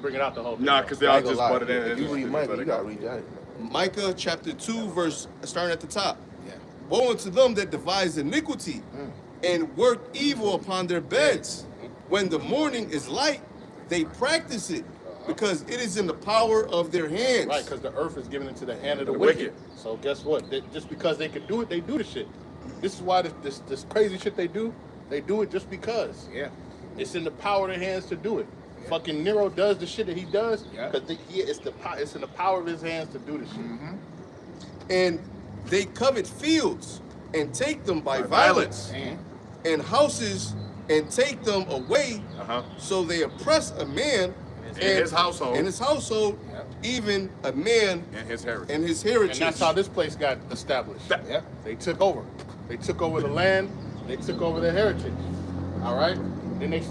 bring out the whole thing. Nah, because they I all ain't gonna just lie. butted in. If you read Micah, you gotta read that. Micah chapter 2, verse starting at the top. Yeah. Woe unto them that devise iniquity and work evil upon their beds. When the morning is light, they practice it, because it is in the power of their hands. Right, because the earth is given into the hand of the The wicked. wicked. So guess what? Just because they can do it, they do the shit. This is why this crazy shit they do it just because. Yeah. It's in the power of their hands to do it. Fucking Nero does the shit that he does because it's in the power of his hands to do the shit. And they covet fields and take them by violence, and houses and take them away. So they oppress a man In his household. in his household, even a man And his heritage. and his heritage. And that's how this place got established. Yeah. They took over. They took over the land. They took over their heritage. All right. Then they